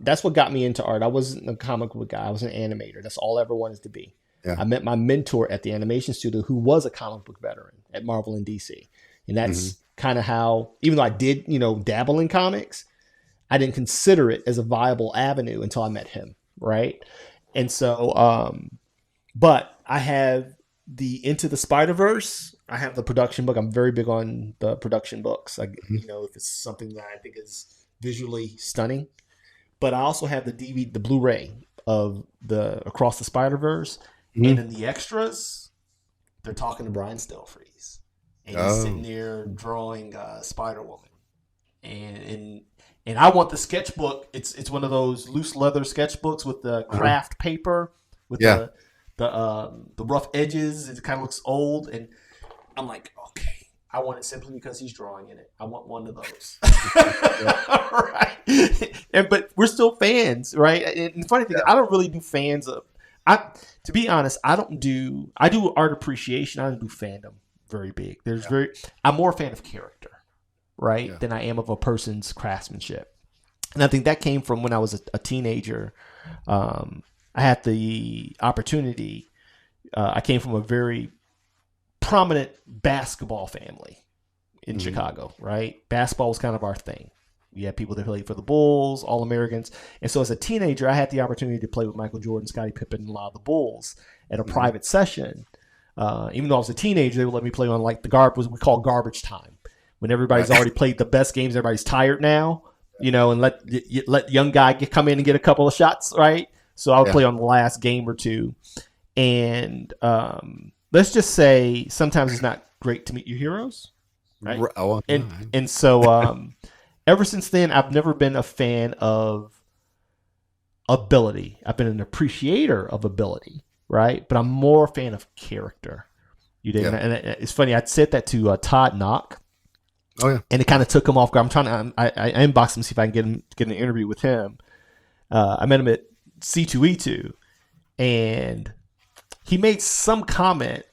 that's what got me into art. I wasn't a comic book guy. I was an animator. That's all I ever wanted to be. Yeah. I met my mentor at the animation studio, who was a comic book veteran at Marvel and DC, and that's kind of how. Even though I did, dabble in comics, I didn't consider it as a viable avenue until I met him. Right, and so, but I have the Into the Spider-Verse. I have the production book. I'm very big on the production books. If it's something that I think is visually stunning. But I also have the DVD, the Blu-ray of the Across the Spider-Verse, and in the extras, they're talking to Brian Stelfreeze, and he's sitting there drawing Spider-Woman, and I want the sketchbook. It's one of those loose leather sketchbooks with the craft paper with the rough edges. It kind of looks old, and I'm like, okay. I want it simply because he's drawing in it. I want one of those. Right. But we're still fans, right? And the funny thing, I don't really do fans of. To be honest, I do art appreciation. I don't do fandom very big. I'm more a fan of character, right, than I am of a person's craftsmanship. And I think that came from when I was a teenager. I had the opportunity. I came from a very prominent basketball family in Chicago, right? Basketball was kind of our thing. We had people that played for the Bulls, All-Americans. And so as a teenager, I had the opportunity to play with Michael Jordan, Scottie Pippen, and a lot of the Bulls at a private session. Even though I was a teenager, they would let me play on like what we call garbage time. When everybody's already played the best games, everybody's tired now, and let young guy come in and get a couple of shots, right? So I would play on the last game or two. And let's just say sometimes it's not great to meet your heroes, right? And so ever since then, I've never been a fan of ability. I've been an appreciator of ability, right? But I'm more a fan of character. And it's funny. I said that to Todd Knock. Oh yeah, and it kind of took him off guard. I'm trying to. I inboxed him, see if I can get an interview with him. I met him at C2E2, and he made some comment,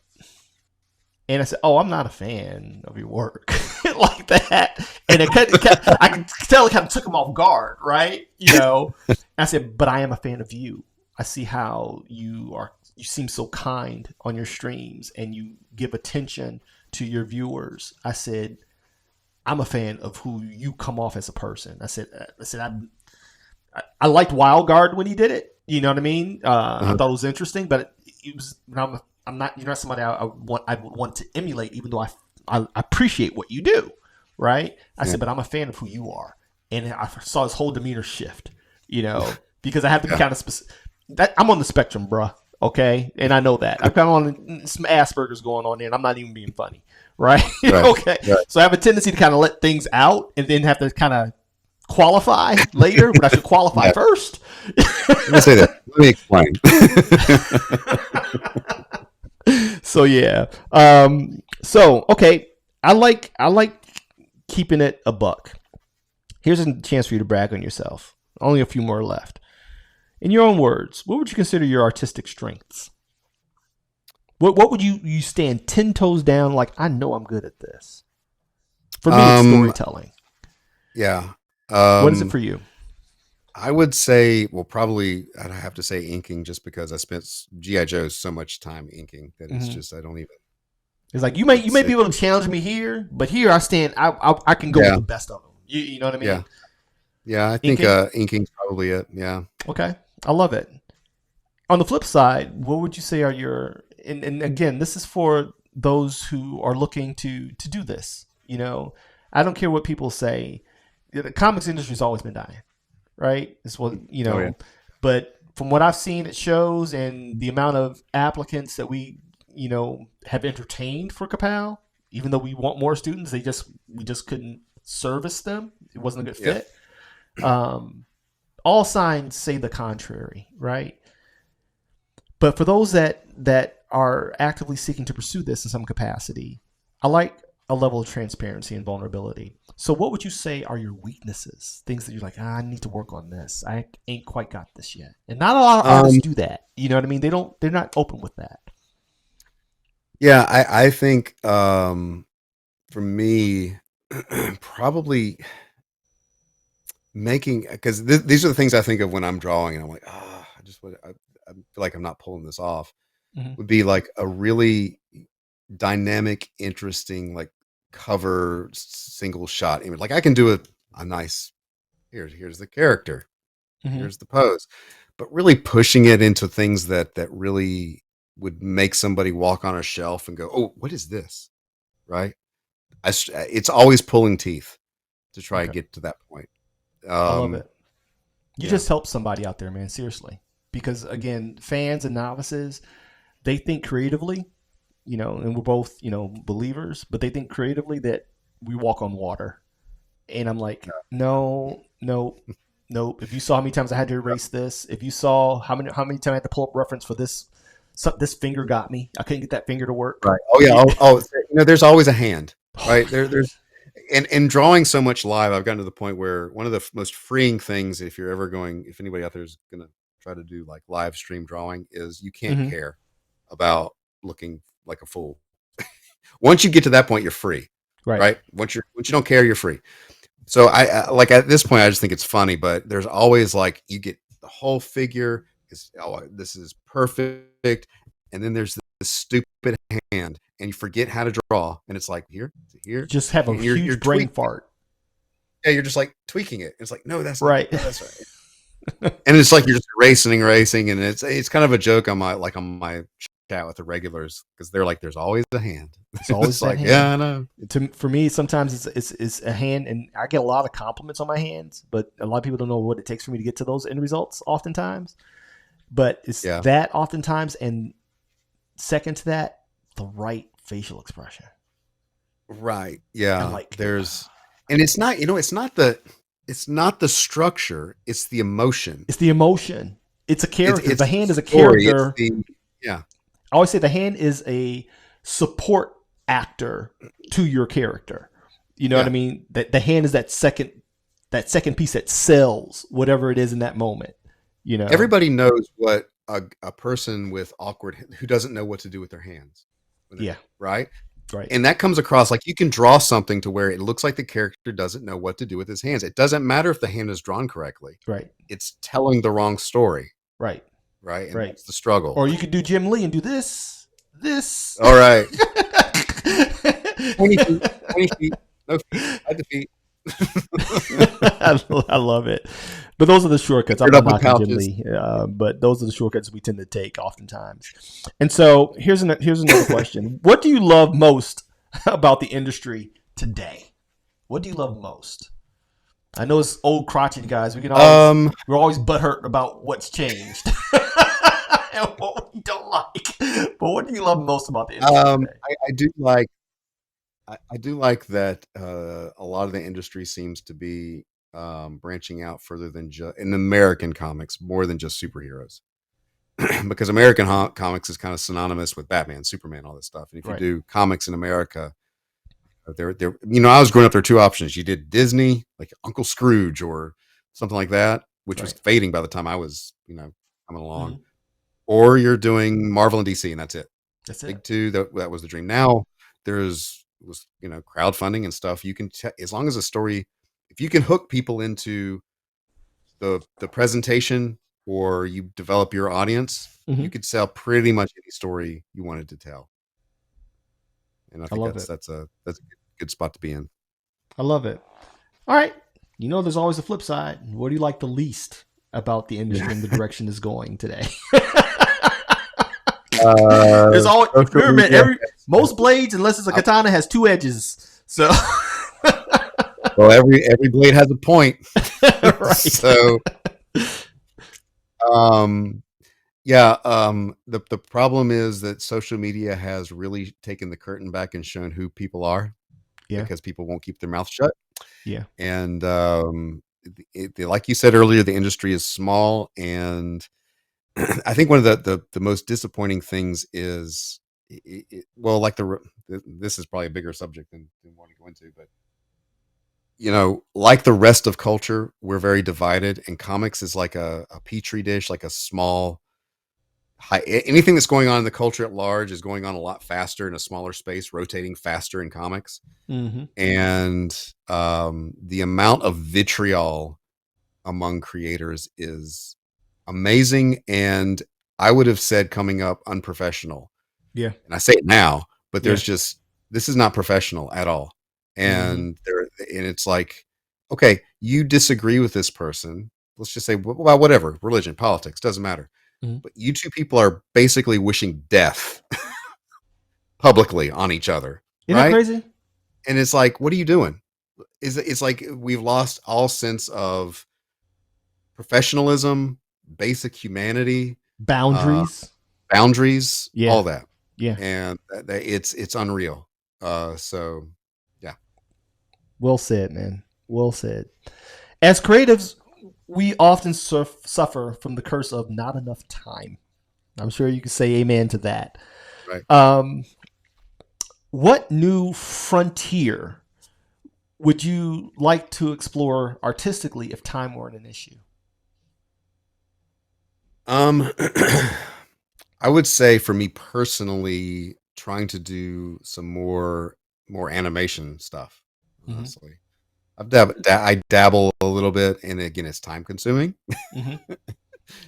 and I said, "Oh, I'm not a fan of your work," like that. And I can tell it kind of took him off guard, right? I said, "But I am a fan of you. I see how you seem so kind on your streams, and you give attention to your viewers." I said, "I'm a fan of who you come off as a person." I said, I liked Wild Guard when he did it. You know what I mean? I thought it was interesting, but it was. I'm not. You're not somebody I would want to emulate, even though I appreciate what you do, right? I said, but I'm a fan of who you are, and I saw his whole demeanor shift. Because I have to be kind of specific. I'm on the spectrum, bruh. Okay, and I know that. I'm kind of on some Asperger's going on there, and I'm not even being funny, right? Okay, so I have a tendency to kind of let things out, and then have to kind of qualify later, but I should qualify first. Let me say that. Let me explain. So yeah. Okay. I like keeping it a buck. Here's a chance for you to brag on yourself. Only a few more left. In your own words, what would you consider your artistic strengths? What would you stand 10 toes down like, I know I'm good at this? For me, it's storytelling. Yeah. What is it for you? I would say, probably I'd have to say inking, just because I spent G.I. Joe so much time inking that it's just, I don't even, It's like you may be it, able to challenge me here, but here I stand. I can go with yeah, the best of them. You know what I mean? yeah, yeah. I think Inking. inking's probably it. Yeah. Okay, I love it. On the flip side, what would you say are your and again, this is for those who are looking to do this. I don't care what people say. The comics industry's always been dying, right? It's what Oh yeah. but from what I've seen at shows and the amount of applicants that we have entertained for Ka-Pow, even though we want more students, we just couldn't service them. It wasn't a good Yeah. fit. All signs say the contrary, right? But for those that are actively seeking to pursue this in some capacity, I like a level of transparency and vulnerability. So what would you say are your weaknesses? Things that you're like, I need to work on this. I ain't quite got this yet. And not a lot of artists do that. You know what I mean? They're not open with that. Yeah, I think for me, probably making, because these are the things I think of when I'm drawing, and I'm like, I feel like I'm not pulling this off. Mm-hmm. Would be like a really dynamic, interesting, like cover single shot image. Like I can do a nice here's the character, Mm-hmm. here's the pose, but really pushing it into things that really would make somebody walk on a shelf and go, oh, what is this? Right? It's always pulling teeth to try and get to that point. I love it. You Yeah. just helped somebody out there, man. Seriously, because again, fans and novices, they think creatively, and we're both, believers, but they think creatively that we walk on water. And I'm like, no. If you saw how many times I had to erase this, if you saw how many times I had to pull up reference for this, this finger got me. I couldn't get that finger to work. Right. Oh yeah. There's always a hand. Right. There's and drawing so much live, I've gotten to the point where one of the most freeing things, if anybody out there is gonna try to do like live stream drawing, is you can't care about looking like a fool. Once you get to that point, you're free. Right. Once you don't care, you're free. So I like at this point, I just think it's funny, but there's always like you get the whole figure is this is perfect, and then there's this stupid hand, and you forget how to draw, and it's like here, You just have a and huge brain fart. Yeah, you're just like tweaking it. It's like no, that's right. Not, no, that's right. And it's like you're just racing, and it's kind of a joke on my chat with the regulars because they're like, there's always a hand. It's always it's like hand. Yeah, I know. For me, sometimes it's a hand, and I get a lot of compliments on my hands, but a lot of people don't know what it takes for me to get to those end results. Oftentimes, but it's that oftentimes, and second to that, the right facial expression. Right. Yeah. Like, and it's not, it's not the structure. It's the emotion. It's the emotion. It's a character. The hand is a character. Yeah. I always say the hand is a support actor to your character. You know what I mean? That the hand is that second piece that sells whatever it is in that moment. Everybody knows what a person with who doesn't know what to do with their hands. Right. And that comes across like you can draw something to where it looks like the character doesn't know what to do with his hands. It doesn't matter if the hand is drawn correctly. Right. It's telling the wrong story. Right. Right. And that's the struggle. Or you could do Jim Lee and do this. All right. 20 feet, no feet, at the feet. I love it. But those are the shortcuts. I'm not knocking Jim Lee, but those are the shortcuts we tend to take oftentimes. And so here's another question. What do you love most about the industry today? What do you love most? I know it's old crotchety guys. We're always butthurt about what's changed and what we don't like. But what do you love most about the industry today? I do like that a lot of the industry seems to be branching out further than just in American comics, more than just superheroes. Because American comics is kind of synonymous with Batman, Superman, all this stuff. And if you do comics in America, I was growing up, there were two options. You did Disney, like Uncle Scrooge or something like that, which was fading by the time I was, coming along. Mm-hmm. Or you're doing Marvel and DC, and that's it. That's Big two, that was the dream. Now was crowdfunding and stuff. You can as long as a story, if you can hook people into the presentation or you develop your audience, you could sell pretty much any story you wanted to tell. And I I think love that's it. a good spot to be in. I love it. All right. There's always a flip side. What do you like the least about the industry and the direction it's going today? There's always, Social remember, man, media. most blades, unless it's a katana, has 2 edges. So, Well, every blade has a point. right. So, the problem is that social media has really taken the curtain back and shown who people are, Yeah. because people won't keep their mouth shut. Yeah. And like you said earlier, the industry is small, and I think one of the most disappointing things is, this is probably a bigger subject than we want to go into, but like the rest of culture, we're very divided, and comics is like a petri dish, like a small anything that's going on in the culture at large is going on a lot faster in a smaller space, rotating faster in comics. Mm-hmm. And the amount of vitriol among creators is amazing, and I would have said coming up unprofessional. Yeah. And I say it now, but there's just, this is not professional at all. And and it's like, okay, you disagree with this person. Let's just say, well, whatever, religion, politics, doesn't matter. But you two people are basically wishing death publicly on each other. Isn't right? that crazy? And it's like, what are you doing? It's like we've lost all sense of professionalism, basic humanity, boundaries, all that. Yeah. And it's unreal. So yeah. Well said, man. Well said. As creatives, we often suffer from the curse of not enough time. I'm sure you can say amen to that. Right. What new frontier would you like to explore artistically if time weren't an issue? I would say for me personally, trying to do some more animation stuff. Honestly, I dabble a little bit, and again, it's time consuming.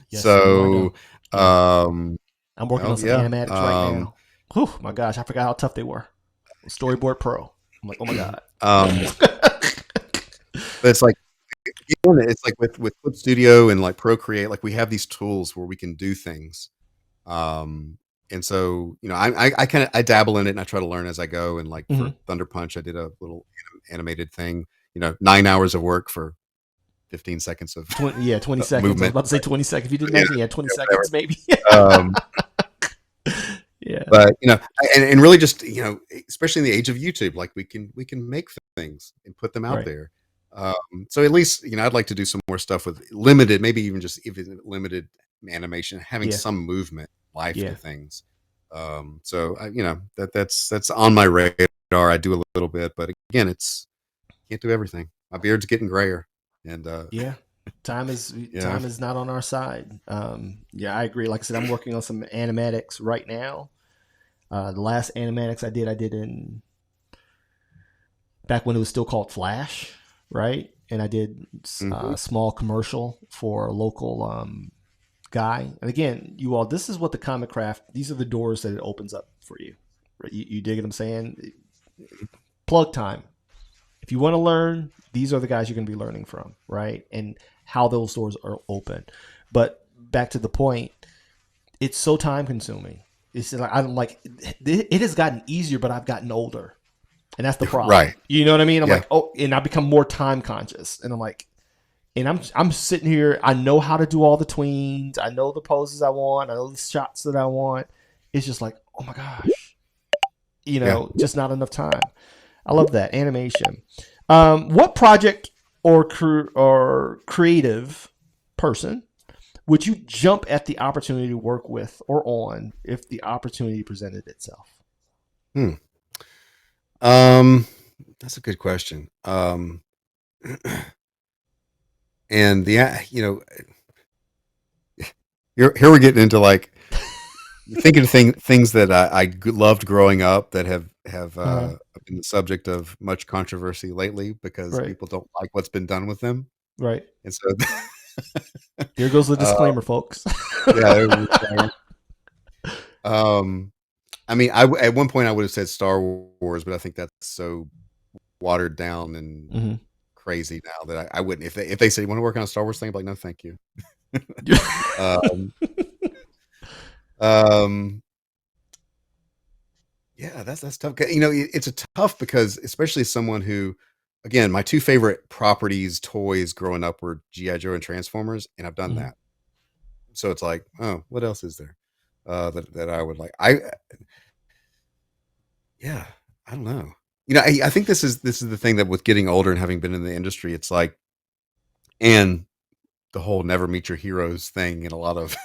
Yes, so, I'm working on some animatics right now. Oh my gosh, I forgot how tough they were. Storyboard Pro. I'm like, oh my god. But it's like with Clip Studio and like Procreate, like we have these tools where we can do things. And so, I dabble in it, and I try to learn as I go. And like for Thunder Punch, I did a little animated thing, 9 hours of work for 15 seconds of 20 seconds. movement. I was about to say 20 seconds. If you didn't mention, 20 seconds maybe. Yeah. But and really just especially in the age of YouTube, like we can make things and put them out there. So at least I'd like to do some more stuff with limited, maybe even limited animation, having some movement, life to things. So that's on my radar. I do a little bit, but again, can't do everything. My beard's getting grayer, and time is not on our side. I agree. Like I said, I'm working on some animatics right now. The last animatics I did in back when it was still called Flash, right? And I did a small commercial for a local guy. And again, you all, this is what the comic craft, these are the doors that it opens up for you. Right? You dig what I'm saying? Plug time. If you want to learn, these are the guys you're going to be learning from, right? And how those doors are open. But back to the point, it's so time consuming. It's like it has gotten easier, but I've gotten older, and that's the problem. Right? You know what I mean? I'm like, and I become more time conscious, and I'm like, and I'm sitting here. I know how to do all the tweens. I know the poses I want. I know the shots that I want. It's just like, oh my gosh, just not enough time. I love that animation. What project or creative person would you jump at the opportunity to work with or on if the opportunity presented itself? That's a good question. And here we're getting into like thinking of things that I loved growing up that have been the subject of much controversy lately because people don't like what's been done with them. Right. And so here goes the disclaimer, folks. I mean, at one point I would have said Star Wars, but I think that's so watered down and crazy now that I wouldn't. If they say you want to work on a Star Wars thing, I'm like, no, thank you. um, um, yeah, that's tough. You know, it's a tough because especially someone who, again, my two favorite properties, toys growing up were GI Joe and Transformers, and I've done that. So it's like, oh, what else is there that I would like? Yeah, I don't know. You know, I think this is the thing that with getting older and having been in the industry, it's like, and the whole never meet your heroes thing and a lot of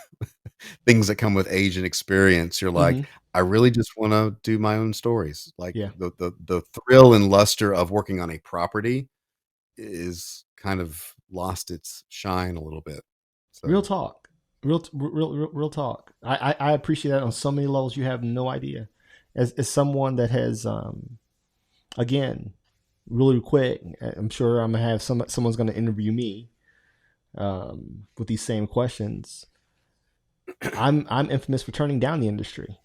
things that come with age and experience. You're like, I really just want to do my own stories. Like the thrill and luster of working on a property is kind of lost its shine a little bit. So. Real talk. Real talk. I appreciate that on so many levels. You have no idea. As someone that has, again, really quick, I'm sure I'm gonna have someone's gonna interview me with these same questions. I'm infamous for turning down the industry.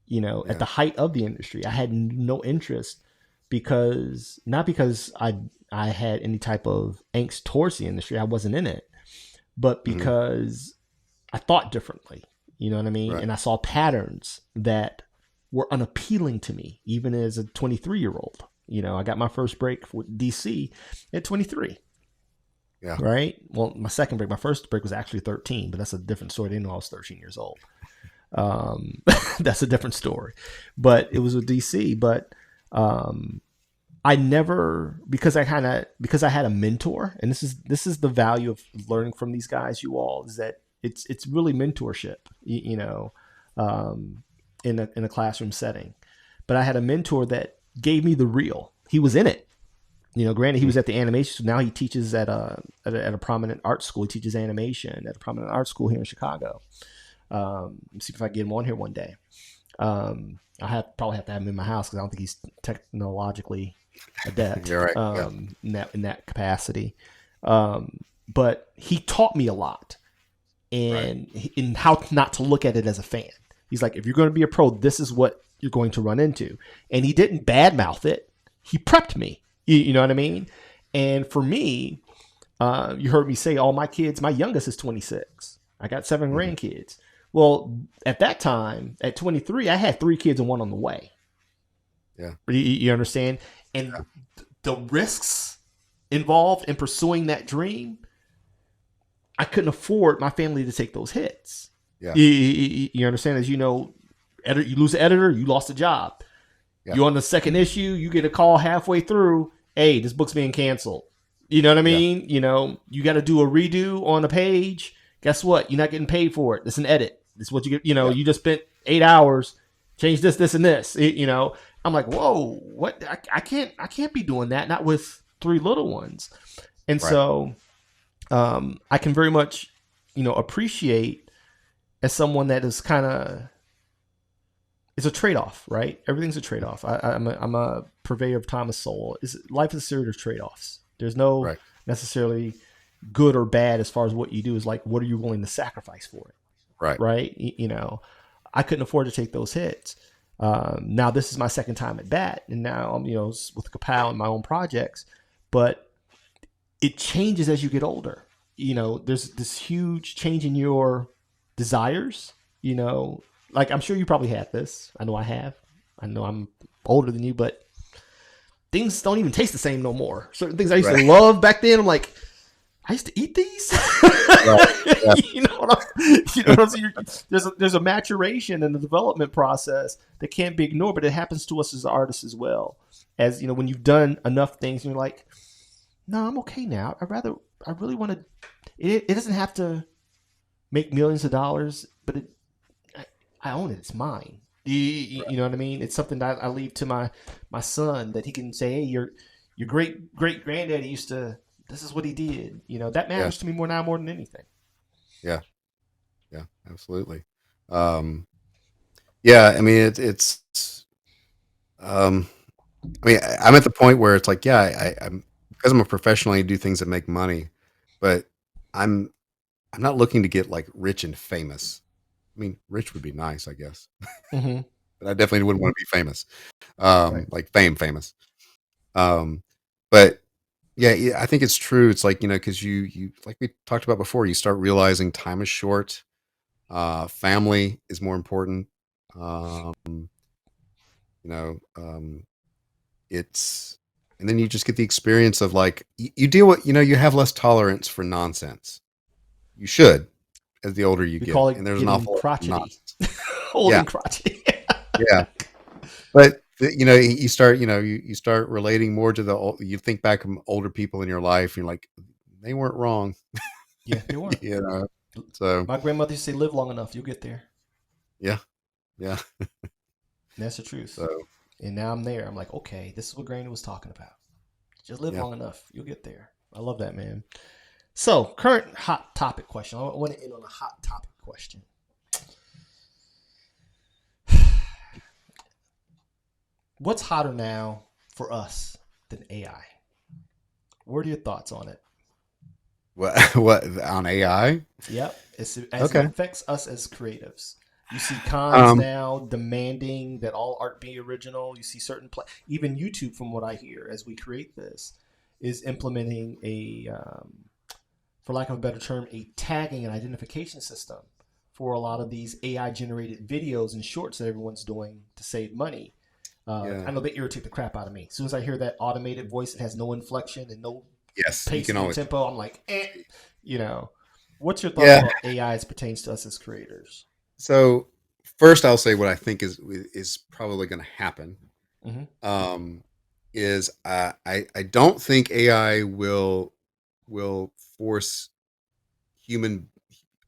You know, at the height of the industry, I had no interest not because I had any type of angst towards the industry. I wasn't in it, but because I thought differently. You know what I mean? Right. And I saw patterns that were unappealing to me, even as a 23-year-old. You know, I got my first break with DC at 23. Yeah. Right. Well, my second break, my first break was actually 13, but that's a different story. They didn't know I was 13 years old. That's a different story, but it was with DC. But I never, because I had a mentor, and this is the value of learning from these guys, you all, is that it's really mentorship, you know, in a classroom setting. But I had a mentor that gave me the real. He was in it. You know, granted, he was at the animation. So now he teaches at a prominent art school. He teaches animation at a prominent art school here in Chicago. See if I can get him on here one day. I probably have to have him in my house because I don't think he's technologically adept. You're right. In that capacity. But he taught me a lot, and in how not to look at it as a fan. He's like, if you're going to be a pro, this is what you're going to run into. And he didn't badmouth it. He prepped me. You know what I mean? And for me, you heard me say all my kids, my youngest is 26. I got 7 grandkids. Well, at that time, at 23, I had 3 kids and 1 on the way. Yeah. You understand? And the risks involved in pursuing that dream, I couldn't afford my family to take those hits. Yeah. You understand? As you know, you lose the editor, you lost a job. Yeah. You're on the second issue, you get a call halfway through, hey, this book's being canceled. You know what I mean? Yeah. You know, you got to do a redo on a page. Guess what? You're not getting paid for it. It's an edit. This is what you get. You know, you just spent 8 hours, change this, and this. You know, I'm like, whoa, what? I can't be doing that. Not with 3 little ones. And so, I can very much, you know, appreciate as someone that is kind of. It's a trade-off, right? Everything's a trade-off. I'm a purveyor of Thomas Sowell. Life is a series of trade-offs. There's no necessarily good or bad as far as what you do. Is like, what are you willing to sacrifice for it? Right. You know, I couldn't afford to take those hits. Now this is my second time at bat, and now I'm, you know, with Ka-Pow and my own projects. But it changes as you get older. You know, there's this huge change in your desires. You know. Like, I'm sure you probably had this. I know I have. I know I'm older than you, but things don't even taste the same no more. Certain things I used to love back then, I'm like, I used to eat these. You know what I'm saying? There's a maturation and a development process that can't be ignored, but it happens to us as artists as well. As, you know, when you've done enough things and you're like, no, I'm okay now. I really want to, it doesn't have to make millions of dollars, but I own it. It's mine. You know what I mean? It's something that I leave to my son that he can say, hey, your great granddaddy used to, this is what he did. You know, that matters to me more than anything. Yeah. Yeah, absolutely. I mean, I mean, I'm at the point where it's like, I'm because I'm a professional, I do things that make money, but I'm not looking to get like rich and famous. I mean, rich would be nice, I guess. but I definitely wouldn't want to be famous, Right. like famous. But yeah, I think it's true. It's like, because you like we talked about before, you start realizing time is short. Family is more important. Um, you know, it's, and then you just get the experience of like, you deal with, you have less tolerance for nonsense. You should, as the older you We get, call and it there's an getting awful lot of crotchety. nonsense. Old Yeah, and crotchety. yeah. But you start, you start relating more to you think back of older people in your life, and you're like, they weren't wrong. Yeah, they weren't. you know. So My grandmother used to say, live long enough, you'll get there. yeah, yeah. And that's the truth. So And now I'm there. I'm like, okay, this is what Granny was talking about. Just live yeah. long enough, you'll get there. I love that, man. So, current hot topic question. I want to end on a hot topic question. What's hotter now for us than AI? What are your thoughts on it? What on AI? Yep. As it Okay. affects us as creatives. You see cons Um, now demanding that all art be original. You see certain even YouTube, from what I hear, as we create this, is implementing for lack of a better term, a tagging and identification system for a lot of these AI generated videos and shorts that everyone's doing to save money. yeah. I know they irritate the crap out of me. As soon as I hear that automated voice that has no inflection and no Yes, you can pacing and always. tempo, I'm like, What's your thoughts Yeah. about AI as pertains to us as creators? So first, I'll say what I think is probably going to happen. Mm-hmm. Is I don't think AI will force human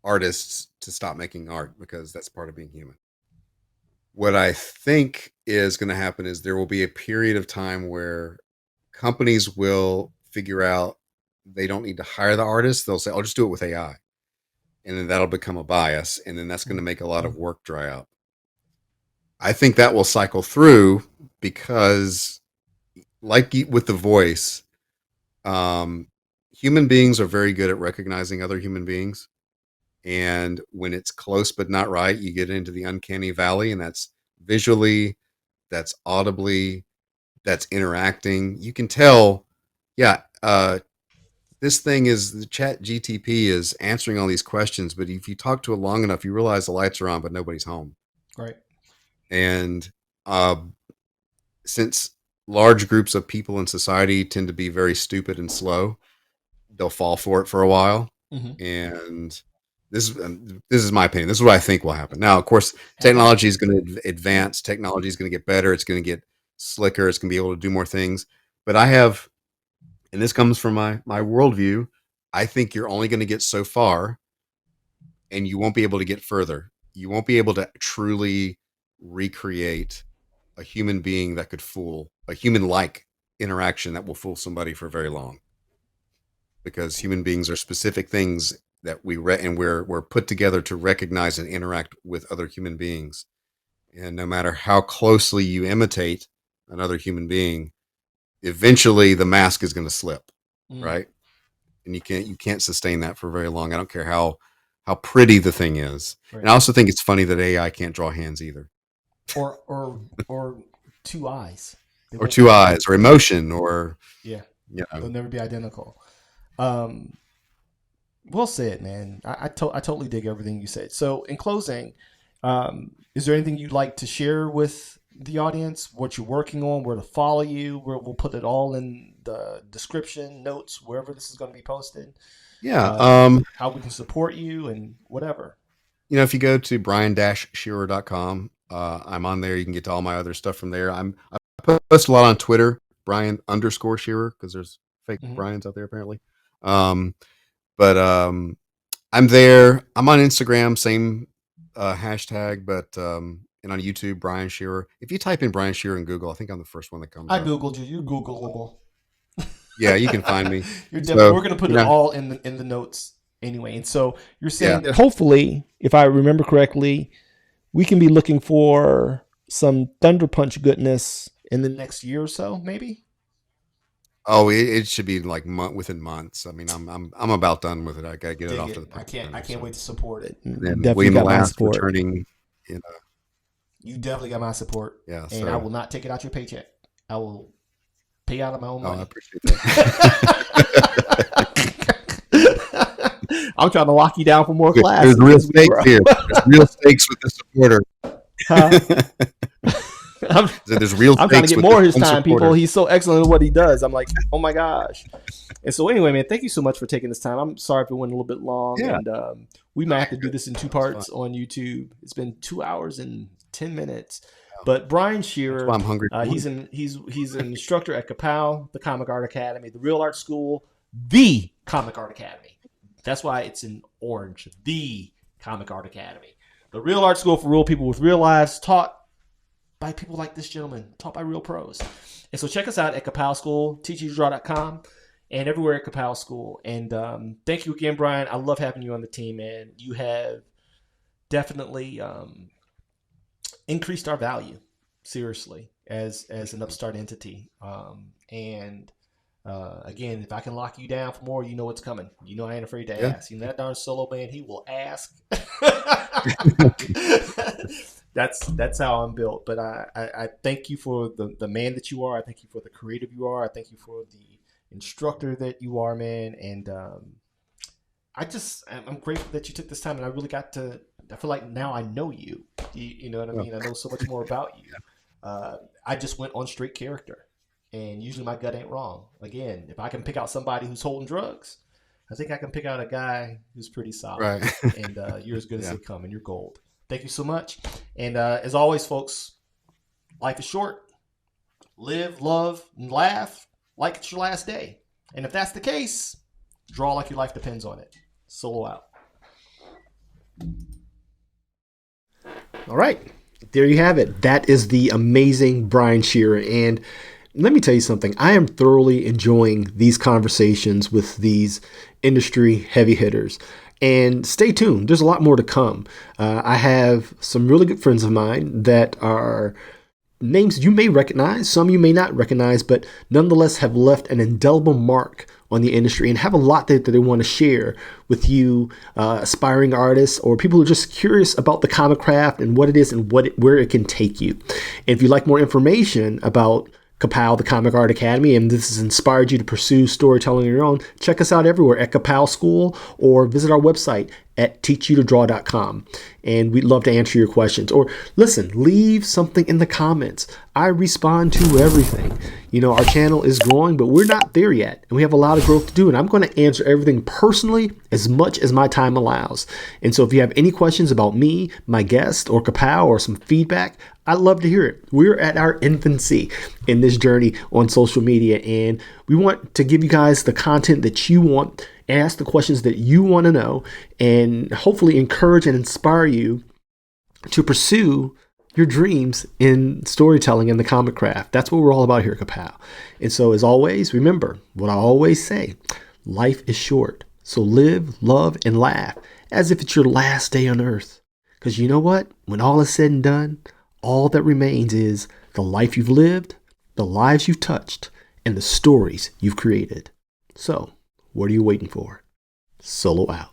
artists to stop making art, because that's part of being human. What I think is going to happen is there will be a period of time where companies will figure out they don't need to hire the artists. They'll say, I'll just do it with AI. And then that'll become a bias. And then that's going to make a lot of work dry up. I think that will cycle through because, like with the voice, human beings are very good at recognizing other human beings. And when it's close but not right, you get into the uncanny valley, and that's visually, that's audibly, that's interacting. You can tell, yeah, this thing is the chat GTP is answering all these questions, but if you talk to it long enough, you realize the lights are on, but nobody's home. Right. And uh, since large groups of people in society tend to be very stupid and slow, they'll fall for it for a while. Mm-hmm. And this is my opinion. This is what I think will happen. Now, of course, technology is going to advance. Technology is going to get better. It's going to get slicker. It's going to be able to do more things. But I have, and this comes from my worldview, I think you're only going to get so far, and you won't be able to get further. You won't be able to truly recreate a human being that could fool, a human-like interaction that will fool somebody for very long. Because human beings are specific things that we're put together to recognize and interact with other human beings. And no matter how closely you imitate another human being, eventually the mask is going to slip, right? And you can't sustain that for very long. I don't care how pretty the thing is. Right. And I also think it's funny that AI can't draw hands either, or two eyes, or two eyes, or emotion, or they'll never be identical. Well said, man. I totally dig everything you said. So, in closing, is there anything you'd like to share with the audience? What you're working on, where to follow you? We'll put it all in the description, notes, wherever this is going to be posted. Yeah. How we can support you and whatever. If you go to brian-shearer.com, I'm on there. You can get to all my other stuff from there. I post a lot on Twitter, Brian_Shearer, because there's fake Brians out there apparently. But I'm there. I'm on Instagram, same hashtag, but and on YouTube, Brian Shearer. If you type in Brian Shearer in Google, I think I'm the first one that comes up. I Googled you. You're Googleable. Yeah, you can find me. We're going to put it all in the notes anyway. And so you're saying that hopefully, if I remember correctly, we can be looking for some Thunder Punch goodness in the next year or so, maybe. Oh, it should be like within months. I mean, I'm about done with it. I gotta get it off to the. I can't wait to support it. And William Last returning. You definitely got my support. Yeah, and I will not take it out your paycheck. I will pay out of my own money. I appreciate that. I'm trying to lock you down for more classes. There's real stakes here. There's real stakes with the supporter. Huh? There's real I'm trying to stakes get with more of this his time, supporter. people. He's so excellent at what he does. I'm like, oh my gosh. And so anyway, man, thank you so much for taking this time. I'm sorry if it went a little bit long. Yeah. And we might have to do this in 2 parts on YouTube. It's been 2 hours and 10 minutes. But Brian Shearer, I'm hungry. he's an instructor at Ka-Pow, the Comic Art Academy, the Real Art School, the Comic Art Academy. That's why it's in orange, the Comic Art Academy. The Real Art School for real people with real lives, taught by people like this gentleman, taught by real pros. And so check us out at Ka-Pow School, teachutodraw.com, and everywhere at Ka-Pow School. And thank you again, Brian. I love having you on the team, man. You have definitely increased our value, seriously, as an upstart entity. Again, if I can lock you down for more, you know what's coming. You know I ain't afraid to ask. You know that darn solo man, he will ask. That's how I'm built. But I thank you for the man that you are. I thank you for the creative you are. I thank you for the instructor that you are, man. And I'm grateful that you took this time, and I really got to. I feel like now I know you. You know what I mean? I know so much more about you. I just went on straight character, and usually my gut ain't wrong. Again, if I can pick out somebody who's holding drugs, I think I can pick out a guy who's pretty solid. Right. And you're as good as they come, and you're gold. Thank you so much. And as always, folks, life is short. Live, love, and laugh like it's your last day. And if that's the case, draw like your life depends on it. Solo out. All right. There you have it. That is the amazing Brian Shearer. And let me tell you something. I am thoroughly enjoying these conversations with these industry heavy hitters. And stay tuned. There's a lot more to come. I have some really good friends of mine that are names you may recognize, some you may not recognize, but nonetheless have left an indelible mark on the industry and have a lot that they want to share with you, aspiring artists or people who are just curious about the comic craft and what it is and where it can take you. And if you'd like more information about Ka-Pow, the Comic Art Academy, and this has inspired you to pursue storytelling on your own, check us out everywhere at Ka-Pow School or visit our website at teachutodraw.com. And we'd love to answer your questions. Or listen, leave something in the comments. I respond to everything. You know, our channel is growing, but we're not there yet. And we have a lot of growth to do. And I'm going to answer everything personally as much as my time allows. And so if you have any questions about me, my guest, or Ka-Pow, or some feedback, I'd love to hear it. We're at our infancy in this journey on social media, and we want to give you guys the content that you want, ask the questions that you want to know, and hopefully encourage and inspire you to pursue your dreams in storytelling and the comic craft. That's what we're all about here at Ka-Pow. And so as always, remember what I always say, life is short. So live, love, and laugh as if it's your last day on earth. Because you know what? When all is said and done, all that remains is the life you've lived, the lives you've touched, and the stories you've created. So, what are you waiting for? Solo out.